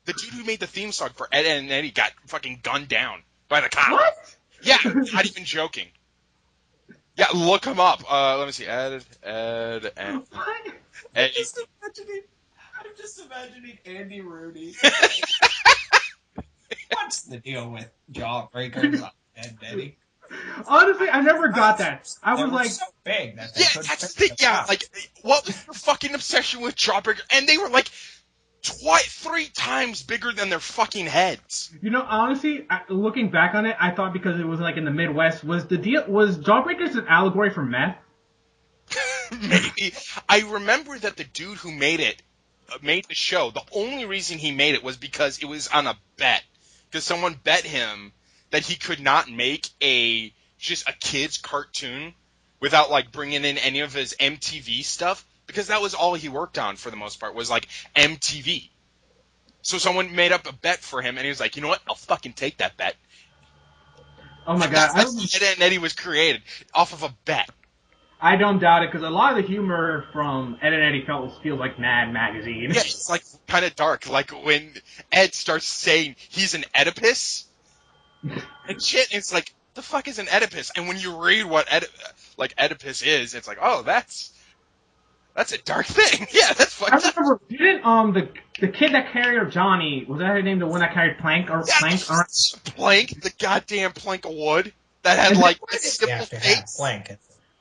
The dude who made the theme song for Ed, Ed and Eddie got fucking gunned down by the cop. what? Yeah, not even joking. Yeah, look him up. Let me see. Ed, and What? Ed. I'm just imagining Andy Rooney. What's the deal with Jawbreakers and Eddie? Honestly, I never got that. I was like, so big that they Yeah, couldn't that's the fit thing. in Yeah, the like, what was your fucking obsession with Jawbreaker? And they were like, 3 times bigger than their fucking heads. you know, honestly, looking back on it, I thought because it was like in the Midwest, was Jawbreakers an allegory for meth? Maybe. I remember that the dude who made it made the show, the only reason he made it was because it was on a bet. Because someone bet him that he could not make just a kid's cartoon without like bringing in any of his MTV stuff, because that was all he worked on for the most part, was like MTV. So someone made up a bet for him, and he was like, you know what? I'll fucking take that bet. Oh my god, Ed, Edd n Eddy was created off of a bet. I don't doubt it, because a lot of the humor from Ed and Eddie feels like Mad Magazine. Yeah, it's like kind of dark. Like when Ed starts saying he's an Oedipus and shit, it's like, the fuck is an Oedipus? And when you read what Oedipus is, it's like, oh, that's a dark thing. Yeah, that's fucked I up. remember, didn't the kid that carried Johnny, was that his name, the one that carried Plank or Plank? Or, Plank, the goddamn plank of wood that had like a simple face.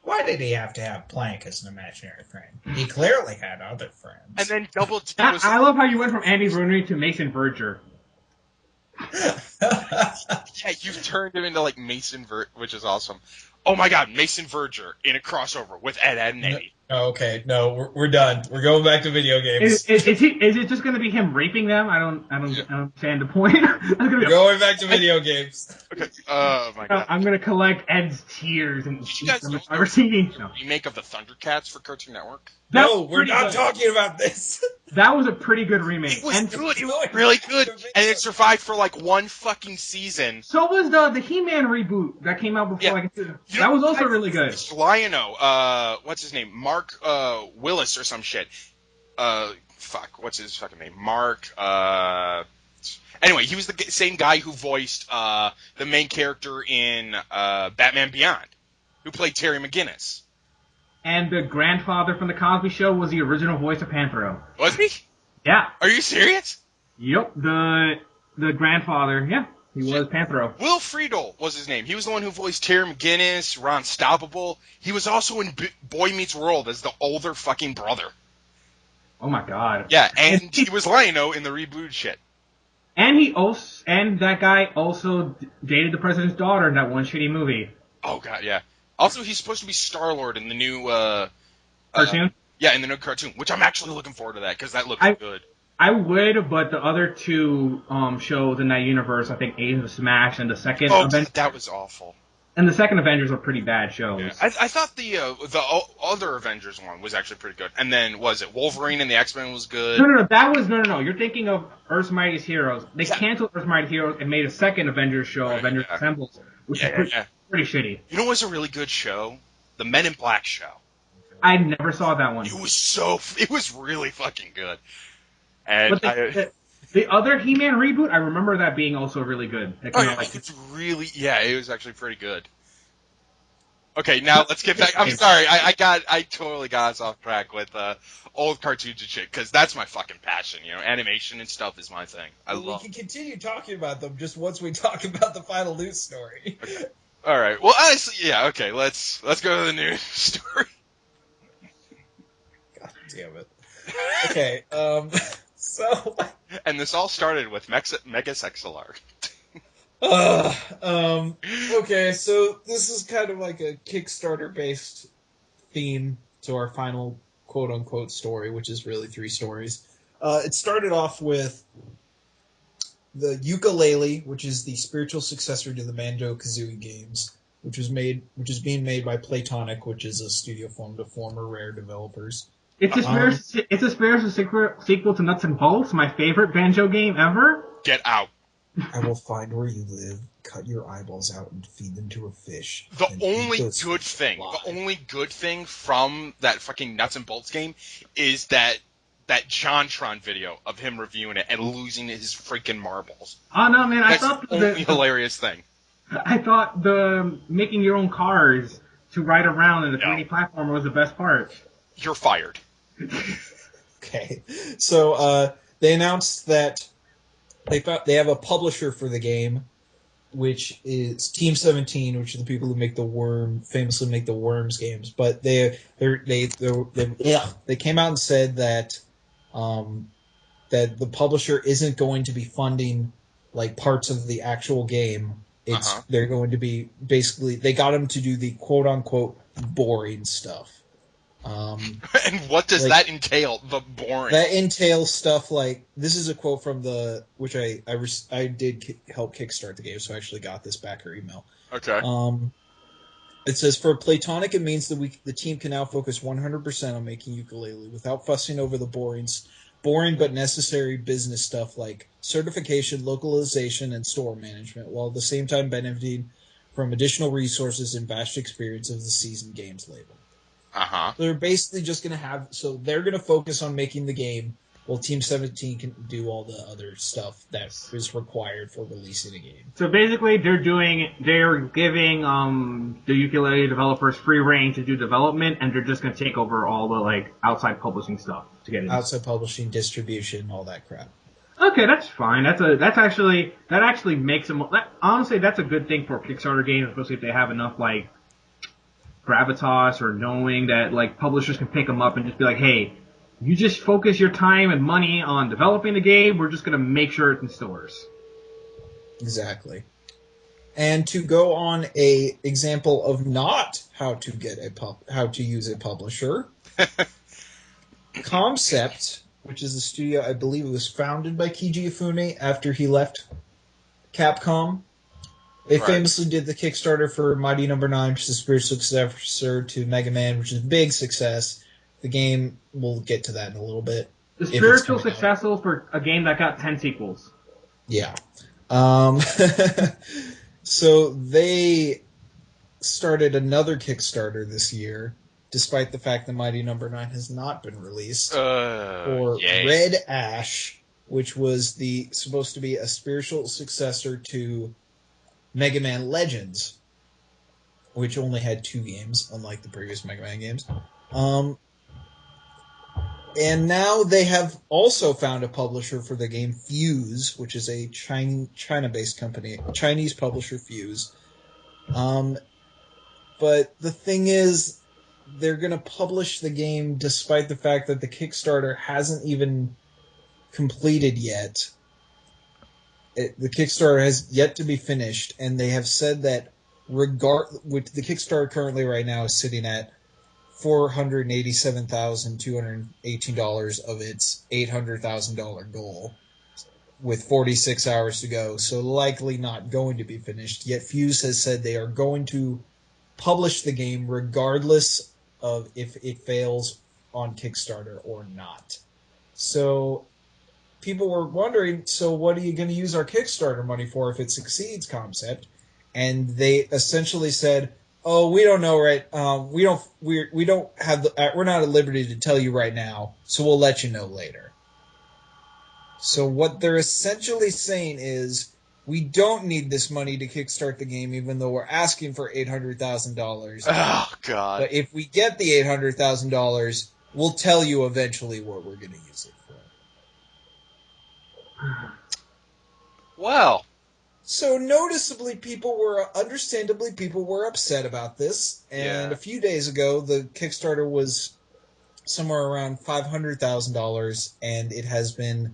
Why did he have to have Plank as an imaginary friend? He clearly had other friends. And then Double T was. I love how you went from Andy Rooney to Mason Verger. Yeah, you've turned him into like Mason which is awesome. Oh my god, Mason Verger in a crossover with Ed, Edd n Eddy. Oh, okay, no, we're done. We're going back to video games. Is it just going to be him raping them? I don't understand the point. We're going back to video games. Okay. Oh my god. I'm going to collect Ed's tears and Did you guys know ever seen. No. remake of the Thundercats for Cartoon Network? No, we're not talking about this. That was a pretty good remake. It was good. It was really good, and it survived for like one fucking season. So was the He-Man reboot that came out before. Yeah. That was also really good. It's Lion-O, what's his name? Mark Willis or some shit. What's his fucking name? Mark. Anyway, he was the same guy who voiced the main character in Batman Beyond, who played Terry McGinnis. And the grandfather from the Cosby Show was the original voice of Panthro. Was he? Yeah. Are you serious? Yep. The grandfather. Yeah. He was Panthro. Will Friedle was his name. He was the one who voiced Terry McGinnis, Ron Stoppable. He was also in Boy Meets World as the older fucking brother. Oh my god. Yeah, and he was Lion-O in the reboot shit. And that guy also dated the president's daughter in that one shitty movie. Oh god, yeah. Also, he's supposed to be Star-Lord in the new Cartoon? Yeah, in the new cartoon, which I'm actually looking forward to that, because that looks good. I would, but the other two shows in that universe, I think Agents of Smash and the second Avengers, that was awful. And the second Avengers are pretty bad shows. Yeah. I thought the other Avengers one was actually pretty good. And then, was it Wolverine and the X-Men was good? No. You're thinking of Earth's Mightiest Heroes. They canceled Earth's Mightiest Heroes and made a second Avengers show, Avengers Assembles, which is pretty shitty. You know what was a really good show? The Men in Black show. I never saw that one. It was really fucking good. And but the other He-Man reboot, I remember that being also really good. it was actually pretty good. Okay, now let's get back. I'm sorry, I totally got us off track with old cartoons and shit, because that's my fucking passion. You know, animation and stuff is my thing. We can continue talking about them just once we talk about the final news story. Okay. All right. Well, honestly, yeah. Okay, let's go to the news story. God damn it. Okay. So. And this all started with Mega Sexalar. Okay, so this is kind of like a Kickstarter-based theme to our final quote-unquote story, which is really 3 stories. It started off with the Yooka-Laylee, which is the spiritual successor to the Banjo-Kazooie games, which is being made by Playtonic, which is a studio formed of former Rare developers. It's a spiritual sequel to Nuts and Bolts, my favorite Banjo game ever. Get out. I will find where you live, cut your eyeballs out, and feed them to a fish. The only good thing from that fucking Nuts and Bolts game is that JonTron video of him reviewing it and losing his freaking marbles. Oh no, man! That's the only hilarious thing. I thought the making your own cars to ride around in the 3D platformer was the best part. You're fired. Okay, so they announced that they have a publisher for the game, which is Team 17, which are the people who famously make the Worms games. But they came out and said that that the publisher isn't going to be funding like parts of the actual game. They're going to be basically, they got them to do the quote unquote boring stuff. And what does that entail? The boring. That entails stuff like, this is a quote from which I did help kickstart the game, so I actually got this backer email. Okay. It says, for Platonic, it means that the team can now focus 100% on making Yooka-Laylee without fussing over the boring but necessary business stuff like certification, localization, and store management, while at the same time benefiting from additional resources and vast experience of the seasoned games label. Uh-huh. They're basically just going to they're going to focus on making the game, while Team 17 can do all the other stuff that is required for releasing a game. So basically, they're giving the Yooka-Laylee developers free reign to do development, and they're just going to take over all the outside publishing stuff to get it. Outside publishing, distribution, all that crap. Okay, that's fine. That actually makes them. Honestly, that's a good thing for a Kickstarter game, especially if they have enough gravitas or knowing that publishers can pick them up and just be like, hey, you just focus your time and money on developing the game. We're just going to make sure it's in stores. Exactly. And to go on a example of not how to use a publisher, Concept, which is a studio, I believe it was founded by Keiji Ifune after he left Capcom. They famously did the Kickstarter for Mighty No. 9, which is the spiritual successor to Mega Man, which is a big success. The game, we'll get to that in a little bit. The spiritual successor for a game that got 10 sequels. Yeah. So they started another Kickstarter this year, despite the fact that Mighty No. 9 has not been released, for Red Ash, which was supposed to be a spiritual successor to Mega Man Legends, which only had 2 games, unlike the previous Mega Man games. And now they have also found a publisher for the game Fuse, which is a China-based company, Chinese publisher Fuse. But the thing is, they're going to publish the game despite the fact that the Kickstarter hasn't even completed yet. The Kickstarter has yet to be finished, and they have said that which the Kickstarter currently right now is sitting at $487,218 of its $800,000 goal, with 46 hours to go, so likely not going to be finished. Yet Fuse has said they are going to publish the game regardless of if it fails on Kickstarter or not. So people were wondering, so what are you going to use our Kickstarter money for if it succeeds, Concept? And they essentially said, oh, we don't know, right? We're not at liberty to tell you right now, so we'll let you know later. So what they're essentially saying is, we don't need this money to kickstart the game, even though we're asking for $800,000. Oh, God. But if we get the $800,000, we'll tell you eventually what we're going to use it for. Well. So noticeably, understandably, people were upset about this. And a few days ago, the Kickstarter was somewhere around $500,000, and it has been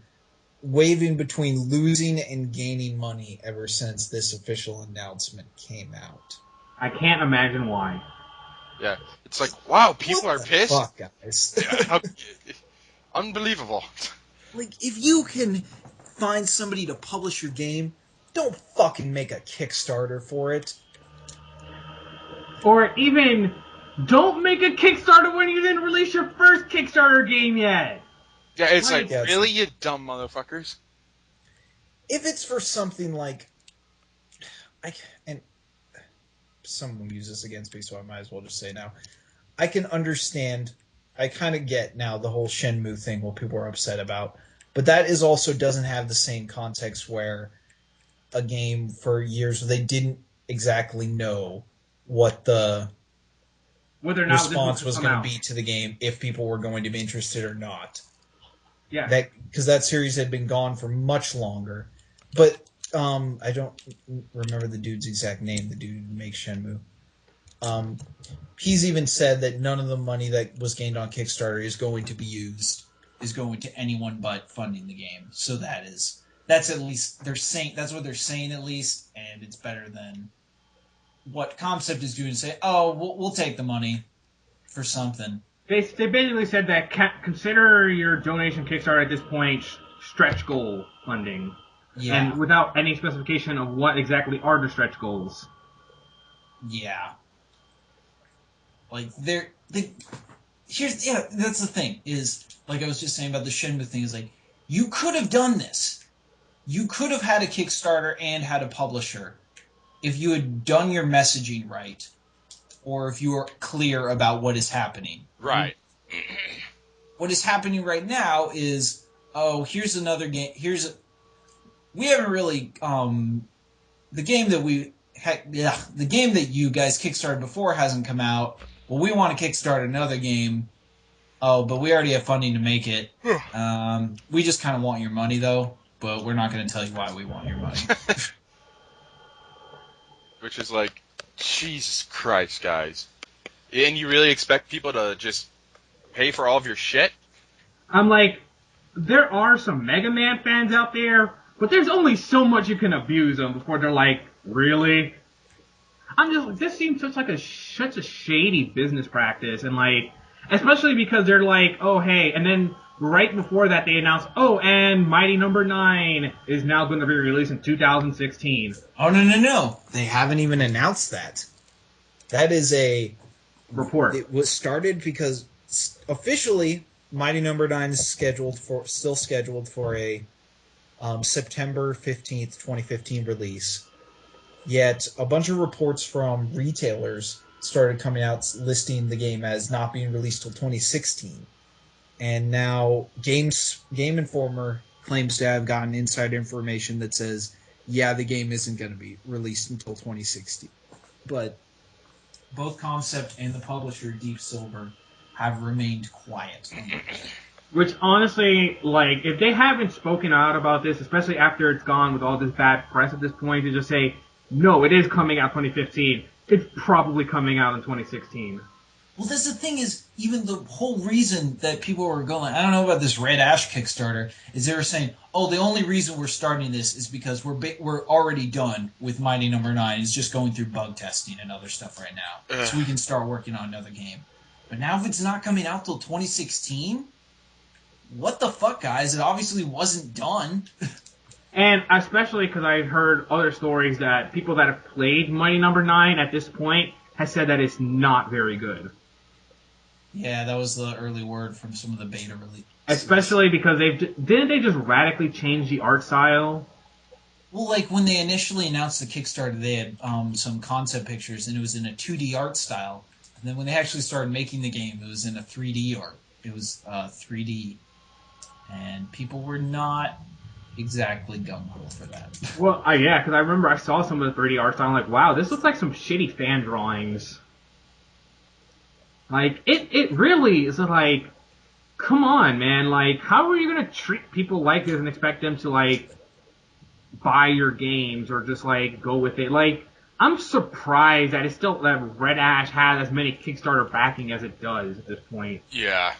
waving between losing and gaining money ever since this official announcement came out. I can't imagine why. Yeah, it's like, wow, people are pissed. Fuck, guys. Unbelievable. If you can find somebody to publish your game, don't fucking make a Kickstarter for it. Or even, don't make a Kickstarter when you didn't release your first Kickstarter game yet. Yeah, it's really, you dumb motherfuckers? If it's for something like... and someone will use this against me, so I might as well just say now. I can understand, I kind of get now the whole Shenmue thing, what people are upset about. But that also doesn't have the same context where a game for years they didn't exactly know what the response was going to be to the game, if people were going to be interested or not. Yeah. Because that series had been gone for much longer. But I don't remember the dude's exact name, the dude who makes Shenmue. He's even said that none of the money that was gained on Kickstarter is going to to anyone but funding the game. So that's at least that's what they're saying at least, and it's better than what Concept is doing. Say, oh, we'll take the money for something. They basically said that consider your donation Kickstarter at this point stretch goal funding. Yeah. And without any specification of what exactly are the stretch goals. Yeah. Like, that's the thing, is, like I was just saying about the Shenmue thing, is like, you could have done this. You could have had a Kickstarter and had a publisher if you had done your messaging right, or if you were clear about what is happening. Right. What is happening right now is, oh, here's another game. We haven't really the game that you guys kickstarted before hasn't come out. Well, we want to kickstart another game. Oh, but we already have funding to make it. We just kind of want your money, though, but we're not going to tell you why we want your money. Which is like, Jesus Christ, guys. And you really expect people to just pay for all of your shit? I'm like, there are some Mega Man fans out there, but there's only so much you can abuse them before they're like, really? I'm just like, this seems such a shady business practice, and like, especially because they're like, oh hey, and then right before that they announced, oh, and Mighty Number 9 is now going to be released in 2016. Oh no! They haven't even announced that. That is a report. It was started because officially Mighty Number 9 is still scheduled for a September 15th, 2015 release. Yet a bunch of reports from retailers started coming out listing the game as not being released till 2016. And now Game Informer claims to have gotten inside information that says, yeah, the game isn't going to be released until 2016. But both Concept and the publisher, Deep Silver, have remained quiet. Which honestly, like, if they haven't spoken out about this, especially after it's gone with all this bad press at this point, to just say, no, it is coming out 2015, it's probably coming out in 2016. Well, that's the thing is, even the whole reason that people were going, I don't know about this Red Ash Kickstarter, is they were saying, oh, the only reason we're starting this is because we're already done with Mighty Number 9. It's just going through bug testing and other stuff right now. So we can start working on another game. But now if it's not coming out till 2016, what the fuck, guys? It obviously wasn't done. And especially because I've heard other stories that people that have played Mighty Number 9 at this point has said that it's not very good. Yeah, that was the early word from some of the beta release. Especially because didn't they just radically change the art style? Well, like when they initially announced the Kickstarter, they had some concept pictures, and it was in a 2D art style. And then when they actually started making the game, it was in a 3D art. It was 3D, and people were not exactly gung-ho for that. Well, yeah, because I remember I saw some of the 3D art style, I'm like, wow, this looks like some shitty fan drawings. Like, it really is like, come on, man, like, how are you gonna treat people like this and expect them to, like, buy your games or just, like, go with it? Like, I'm surprised that that Red Ash has as many Kickstarter backing as it does at this point. Yeah.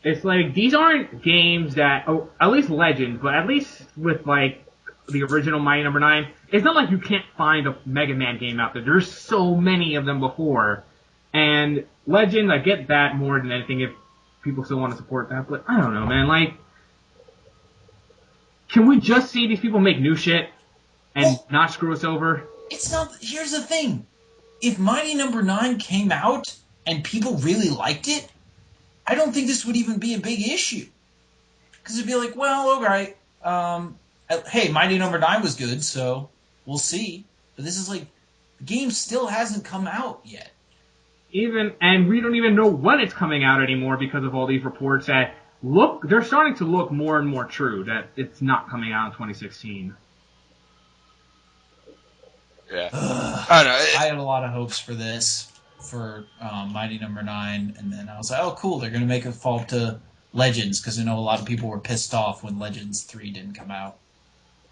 It's like, these aren't games that, at least Legends, but at least with, like, the original Mighty Number 9, it's not like you can't find a Mega Man game out there. There's so many of them before. And Legends, I get that more than anything if people still want to support that, but I don't know, man, like, can we just see these people make new shit and not screw us over? It's not, here's the thing. If Mighty Number 9 came out and people really liked it, I don't think this would even be a big issue. Because it'd be like, well, alright, hey, Mighty Number 9 was good, so we'll see. But this is like, the game still hasn't come out yet. And we don't even know when it's coming out anymore because of all these reports that they're starting to look more and more true, that it's not coming out in 2016. Yeah. I don't know. I had a lot of hopes for this, for Mighty Number 9, and then I was like, oh, cool, they're going to make a fall to Legends, because I know a lot of people were pissed off when Legends 3 didn't come out.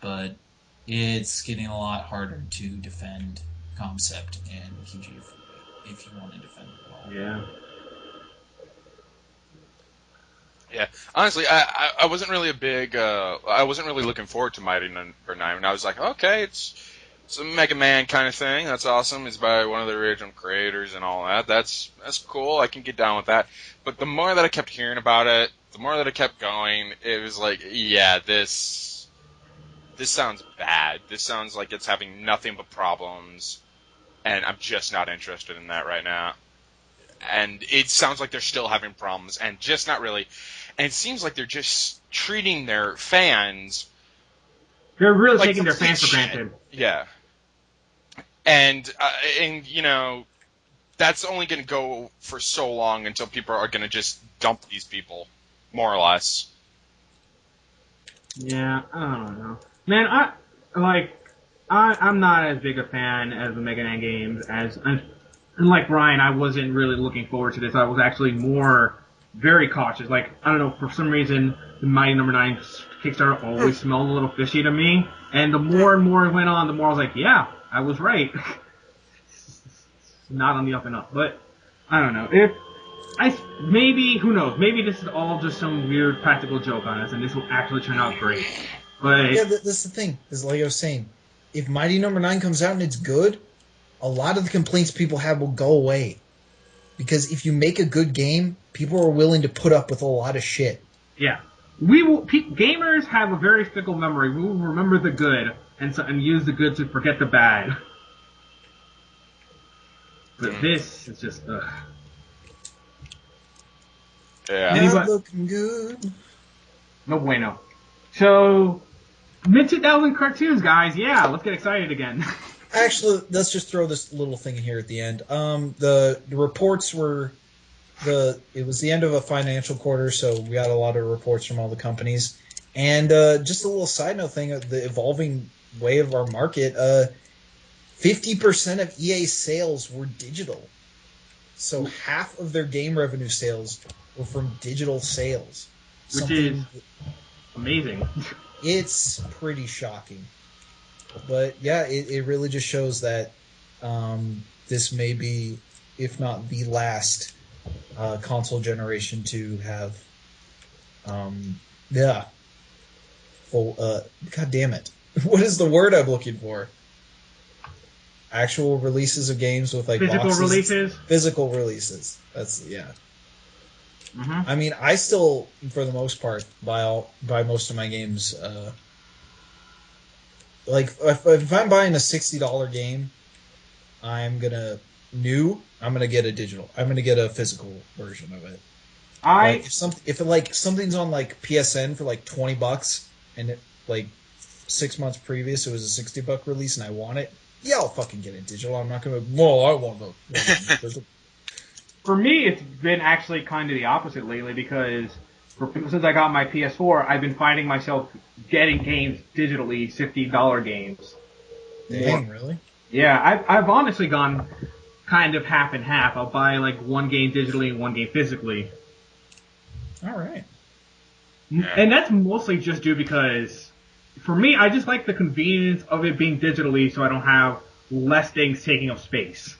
But it's getting a lot harder to defend Concept and Kiji if you want to defend it at all. Yeah. Yeah, honestly, I wasn't really I wasn't really looking forward to Mighty Number 9, and I was like, okay, It's a Mega Man kind of thing. That's awesome. It's by one of the original creators and all that. That's cool. I can get down with that. But the more that I kept hearing about it, the more that I kept going, it was like, yeah, this sounds bad. This sounds like it's having nothing but problems, and I'm just not interested in that right now. And it sounds like they're still having problems, and just not really. And it seems like they're just treating their fans. They're really like taking their fans for complete granted. shit. Yeah. And you know, that's only going to go for so long until people are going to just dump these people, more or less. Yeah, I don't know. Man, I'm not as big a fan as the Mega Man games and like Ryan, I wasn't really looking forward to this. I was actually very cautious. Like, I don't know, for some reason, the Mighty Number 9 Kickstarter always smelled a little fishy to me. And the more and more it went on, the more I was like, yeah, I was right. Not on the up and up. But, I don't know. Maybe, who knows, maybe this is all just some weird practical joke on us, and this will actually turn out great. But Yeah, that's the thing. Is like I was saying, if Mighty Number 9 comes out and it's good, a lot of the complaints people have will go away. Because if you make a good game, people are willing to put up with a lot of shit. yeah, gamers have a very fickle memory. We will remember the good and use the good to forget the bad. But this is just ugh. Yeah. Not looking good. No bueno. So, mid-2000 cartoons, guys. Yeah, let's get excited again. Actually, let's just throw this little thing in here at the end. The reports were it was the end of a financial quarter, so we got a lot of reports from all the companies. And just a little side note thing, the evolving way of our market, 50% of EA sales were digital. So half of their game revenue sales were from digital sales. Which is amazing. It's pretty shocking. But yeah, it really just shows that this may be, if not the last console generation to have, full. God damn it! What is the word I'm looking for? Actual releases of games with like Physical boxes. releases. Physical releases. That's yeah. Mm-hmm. I mean, I still, for the most part, buy most of my games. Like if I'm buying a $60 game, I'm gonna get a digital. I'm gonna get a physical version of it. Like if something's on like PSN for like $20 and it like 6 months previous it was a $60 release and I want it, yeah, I'll fucking get it digital. I'm not gonna. Well, I want the physical. For me, it's been actually kind of the opposite lately because since I got my PS4, I've been finding myself getting games digitally, $50 games. Dang, really? Yeah, I've honestly gone kind of half and half. I'll buy like one game digitally and one game physically. All right. And that's mostly just due because, for me, I just like the convenience of it being digitally so I don't have less things taking up space.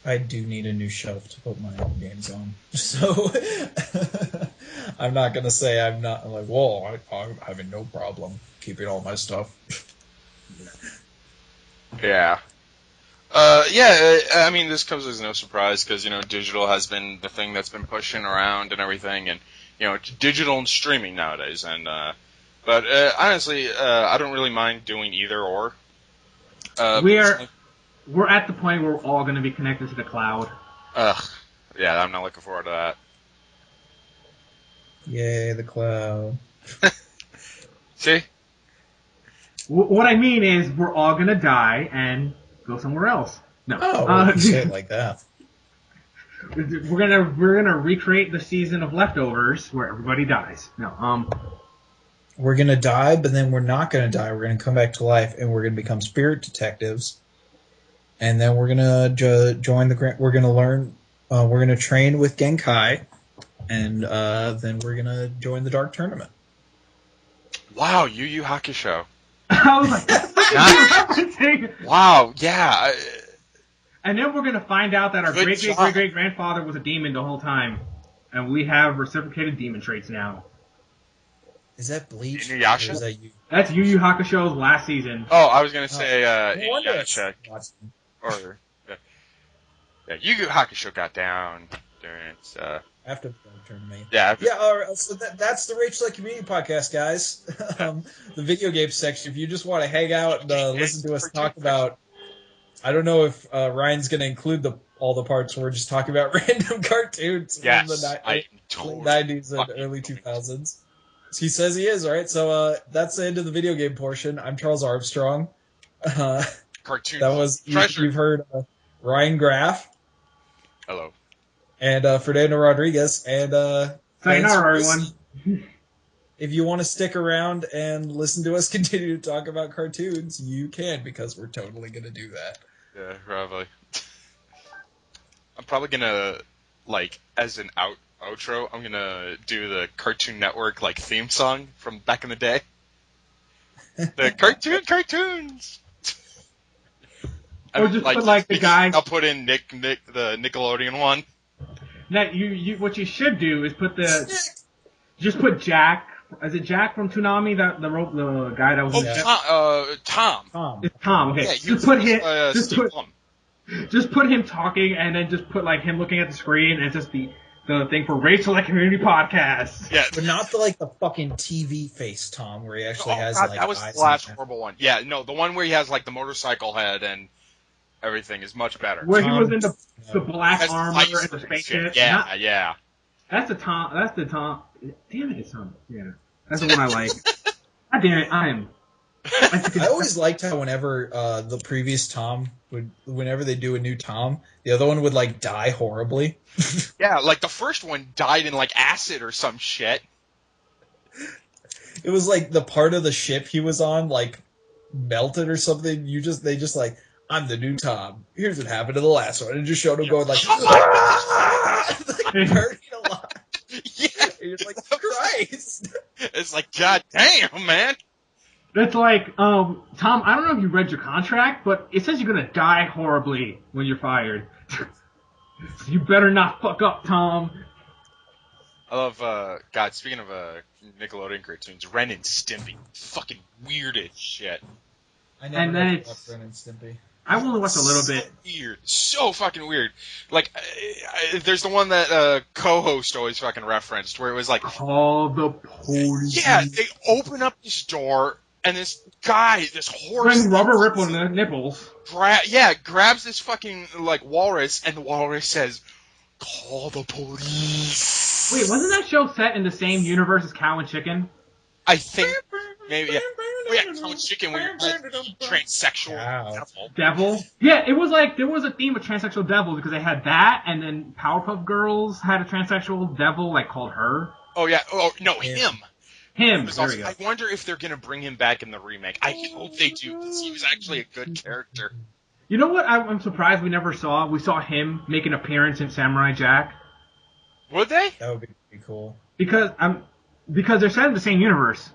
I do need a new shelf to put my games on. So, I'm not going to say I'm like, whoa, I'm having no problem keeping all my stuff. Yeah. I mean, this comes as no surprise because, digital has been the thing that's been pushing around and everything, and, digital and streaming nowadays. And, but honestly, I don't really mind doing either or. We're at the point where we're all going to be connected to the cloud. Yeah, I'm not looking forward to that. Yay, the cloud. See? What I mean is, we're all going to die and go somewhere else. No. Oh, say it like that. We're gonna recreate the season of Leftovers where everybody dies. No, We're gonna die, but then we're not gonna die. We're gonna come back to life, and we're gonna become spirit detectives. And then we're gonna join the. We're gonna learn. We're gonna train with Genkai, and then we're gonna join the Dark Tournament. Wow, Yu Yu Hakusho. I was like, what are you referencing? Wow, yeah. And then we're gonna find out that our great grandfather was a demon the whole time, and we have reciprocated demon traits now. Is that Bleach? Inuyasha? Or is that you? That's Yu Yu Hakusho's last season. Oh, I was gonna say No wonder it's Inuyasha watching. or yeah, Yu Yu Hakusho got down during its After the turn to me. yeah. Yeah, all right, so that's the Rage Select Community Podcast, guys. The video game section. If you just want to hang out and listen to us talk about, I don't know if Ryan's going to include all the parts where we're just talking about random cartoons Yes, from the I late totally 90s and fucking early doing 2000s. He says he is, all right? So that's the end of the video game portion. I'm Charles Armstrong. cartoon. That was, treasure. you've heard Ryan Graff Hello. and Fernando Rodriguez. And Sayonara, thanks for everyone. listening. If you want to stick around and listen to us continue to talk about cartoons, you can, because we're totally going to do that. Yeah, probably. I'm probably gonna as an outro. I'm gonna do the Cartoon Network theme song from back in the day. The cartoons. Or just put, the guy. I'll put in Nick the Nickelodeon one. Now, you what you should do is just put Jack. Is it Jack from Toonami? The guy that was. Tom. It's Tom. Okay. Yeah, Just put him. Steve Blum. Just put him talking, and then just put him looking at the screen, and it's just the thing for Rage Select Community Podcast. Yeah. But not the fucking TV face Tom, where he actually has God, that was eyes the last and- horrible one. Yeah, no, the one where he has the motorcycle head and everything is much better. Where he Tom- was in the black Has armor lights and the and spaceship. shit. Yeah, Not- yeah. That's the Tom. Damn it, it's Tom. Yeah, that's the one I like. God damn it, I always liked how whenever the previous Tom whenever they do a new Tom, the other one would die horribly. Yeah, the first one died in acid or some shit. It was the part of the ship he was on melted or something. They just I'm the new Tom. Here's what happened to the last one, and just showed him going burning alive. Yeah, And you're like, Christ. it's god damn, man. It's Tom, I don't know if you read your contract, but it says you're gonna die horribly when you're fired. So you better not fuck up, Tom. I love, God, speaking of Nickelodeon cartoons, Ren and Stimpy. Fucking weird as shit. I never And then really it's- watched Ren and Stimpy. I've only watched a little bit. Weird. So fucking weird. There's the one that co-host always fucking referenced, where it was Call the police. yeah, they open up this door, and this guy, this horse... Bring rubber ripple nipples. grabs this fucking, walrus, and the walrus says, call the police. Wait, wasn't that show set in the same universe as Cow and Chicken? I think, maybe, yeah. Oh, yeah, Cow and Chicken, where you're transsexual Wow. devil. Devil? Yeah, it was there was a theme of transsexual devils because they had that, and then Powerpuff Girls had a transsexual devil, called her. Oh, yeah. Oh, no, Yeah. him. Him. Was There also- we go. I wonder if they're gonna bring him back in the remake. I hope they do, because he was actually a good character. You know what I'm surprised we never saw? We saw him make an appearance in Samurai Jack. Would they? That would be pretty cool. Because they're set in the same universe.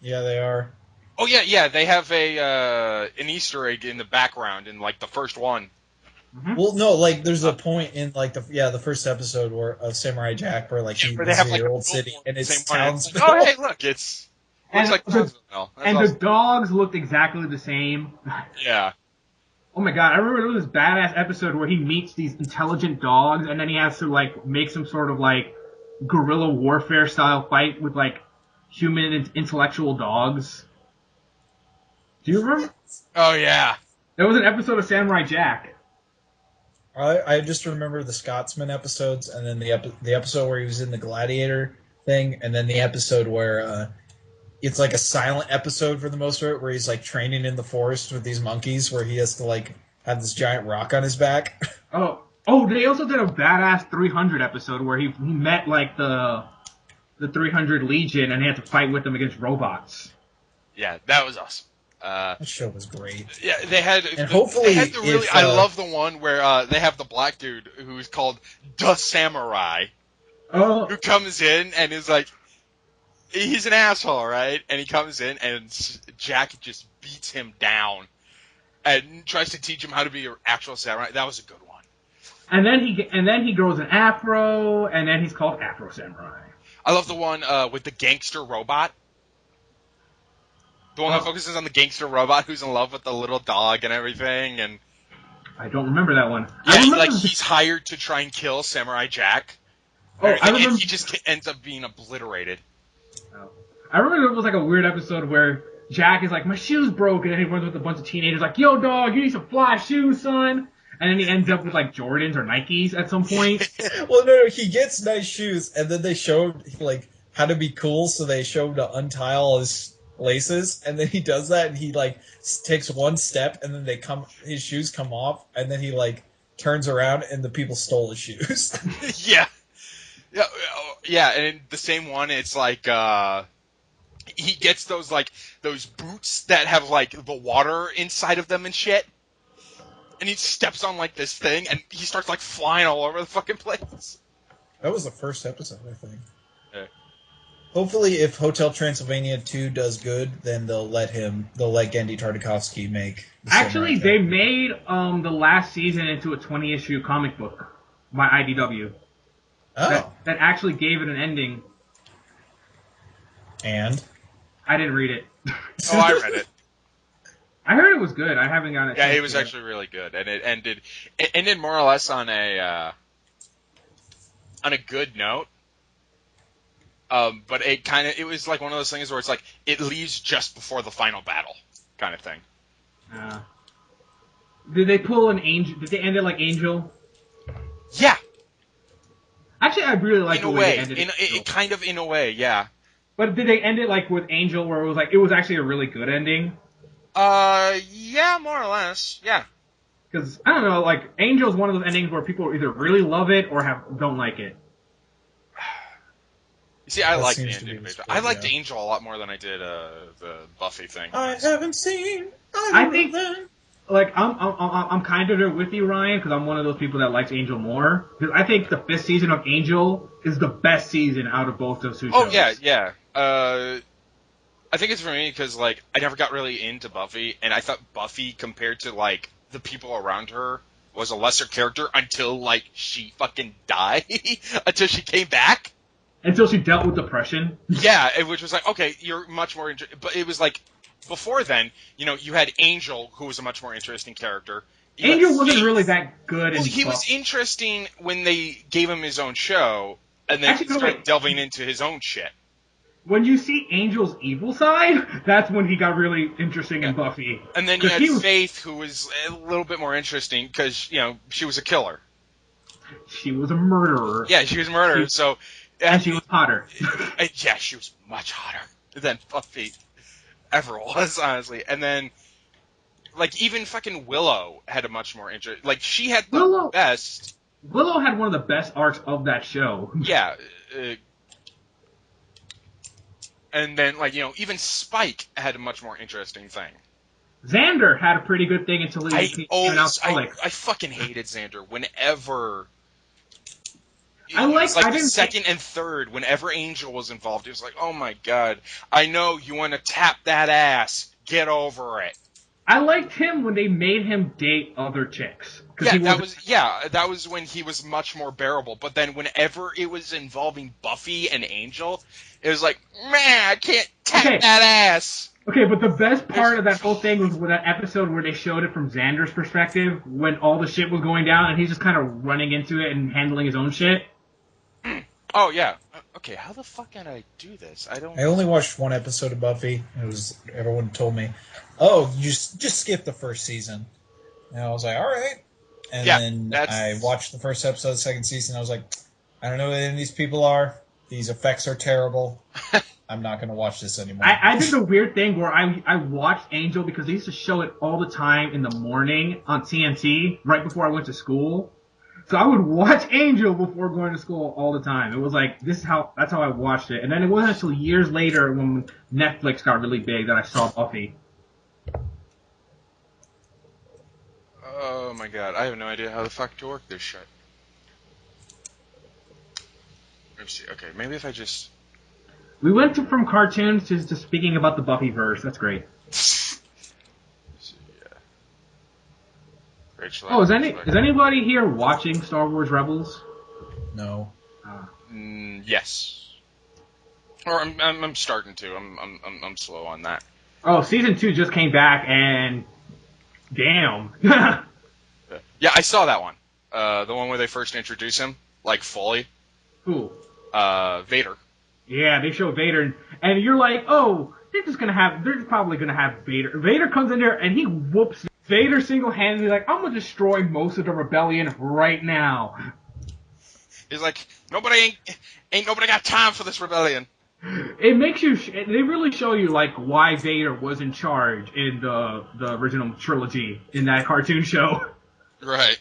Yeah, they are. Oh yeah, they have an Easter egg in the background in the first one. Well, no, there's a point in the first episode of Samurai Jack where he where they visits have your a old city and it's same one. Townsville. Oh hey, look, it's And looks like the- Townsville. That's And awesome. the dogs looked exactly the same. Yeah. Oh my god, I remember there was this badass episode where he meets these intelligent dogs and then he has to make some sort of guerrilla warfare style fight with human and intellectual dogs. Do you remember? Oh yeah. There was an episode of Samurai Jack. I just remember the Scotsman episodes, and then the episode where he was in the gladiator thing, and then the episode where it's a silent episode for the most part, where he's training in the forest with these monkeys, where he has to have this giant rock on his back. Oh, they also did a badass 300 episode where he met the 300 Legion and he had to fight with them against robots. Yeah, that was awesome. That show was great. Yeah, they had. And hopefully they had the really. if, I love the one where they have the black dude who's called the Samurai, Oh, who comes in and is he's an asshole, right? And he comes in and Jack just beats him down and tries to teach him how to be an actual samurai. That was a good one. and then he grows an afro and then he's called Afro Samurai. I love the one with the gangster robot. The one that focuses on the gangster robot who's in love with the little dog and everything, and I don't remember that one. yeah, I remember like he's hired to try and kill Samurai Jack. Oh, I remember. And he just ends up being obliterated. I remember it was like a weird episode where Jack is like, my shoe's broken, and he runs with a bunch of teenagers like, yo, dog, you need some fly shoes, son. And then he ends up with like Jordans or Nikes at some point. Well, no, he gets nice shoes, and then they show him like how to be cool, so they show him to untie all his laces, and then he does that, and he like takes one step, and then his shoes come off, and then he like turns around, and the people stole his shoes. Yeah, and the same one, it's like, he gets those boots that have like the water inside of them and shit. And he steps on like this thing and he starts like flying all over the fucking place. That was the first episode, I think. Yeah. Hopefully, if Hotel Transylvania 2 does good, then they'll let Genndy Tartakovsky make. Actually, they made the last season into a 20-issue comic book by IDW. Oh. That actually gave it an ending. And? I didn't read it. Oh, I read it. I heard it was good. I haven't gotten it. Yeah, it was actually really good, and it ended more or less on a good note. But it was like one of those things where it's like it leaves just before the final battle, kind of thing. Did they pull an Angel? Did they end it like Angel? Yeah. Actually, I really like the way they ended it. It kind of in a way, yeah. But did they end it like with Angel, where it was actually a really good ending? Yeah, more or less, yeah. Because I don't know, like Angel's one of those endings where people either really love it or don't like it. You see, I like the seems to ending. be the split, I liked yeah. Angel a lot more than I did the Buffy thing. I haven't seen. I think, like, I'm kind of there with you, Ryan, because I'm one of those people that likes Angel more. Because I think the 5th season of Angel is the best season out of both those two shows. Oh yeah. I think it's for me because like I never got really into Buffy, and I thought Buffy compared to like the people around her was a lesser character until like she fucking died, until she came back. Until she dealt with depression. Yeah, which was like, okay, you're much more but it was like before then, you had Angel, who was a much more interesting character. Angel wasn't really that good. Well, he was interesting when they gave him his own show, and then he started delving into his own shit. When you see Angel's evil side, that's when he got really interesting in Buffy. And then you had Faith, who was a little bit more interesting because, she was a killer. She was a murderer. Yeah, she was a murderer, And she was hotter. Yeah, she was much hotter than Buffy ever was, honestly. And then, like, even fucking Willow had a much more interest. Like, she had the best. Willow had one of the best arcs of that show. Yeah. And then, like, even Spike had a much more interesting thing. Xander had a pretty good thing until he turned out alcoholic. I fucking hated Xander whenever. The second and third, whenever Angel was involved, it was like, oh my god, I know you want to tap that ass. Get over it. I liked him when they made him date other chicks. That was when he was much more bearable. But then whenever it was involving Buffy and Angel, it was like, man, I can't tap that ass. Okay, but the best part of that whole thing was with that episode where they showed it from Xander's perspective, when all the shit was going down, and he's just kind of running into it and handling his own shit. Oh, yeah. Okay, how the fuck can I do this? I only watched one episode of Buffy. Everyone told me, oh, you just skip the first season. And I was like, all right. And then I watched the first episode of the second season. I was like, I don't know who any of these people are. These effects are terrible. I'm not going to watch this anymore. I did the weird thing where I watched Angel because they used to show it all the time in the morning on TNT right before I went to school. So I would watch Angel before going to school all the time. It was like, that's how I watched it. And then it wasn't until years later when Netflix got really big that I saw Buffy. Oh my god, I have no idea how the fuck to work this shit. Let me see. Okay, maybe if I just... We went from cartoons to speaking about the Buffyverse. That's great. Oh, is anybody here watching Star Wars Rebels? No. Yes. Or I'm starting to. I'm slow on that. Oh, season 2 just came back, and damn. Yeah, I saw that one. The one where they first introduce him, like fully. Who? Vader. Yeah, they show Vader, and you're like, oh, they're probably gonna have Vader. Vader comes in there and he whoops. Vader single-handedly like, I'm gonna destroy most of the rebellion right now. He's like, ain't nobody got time for this rebellion. It makes you. They really show you like why Vader was in charge in the original trilogy in that cartoon show. Right.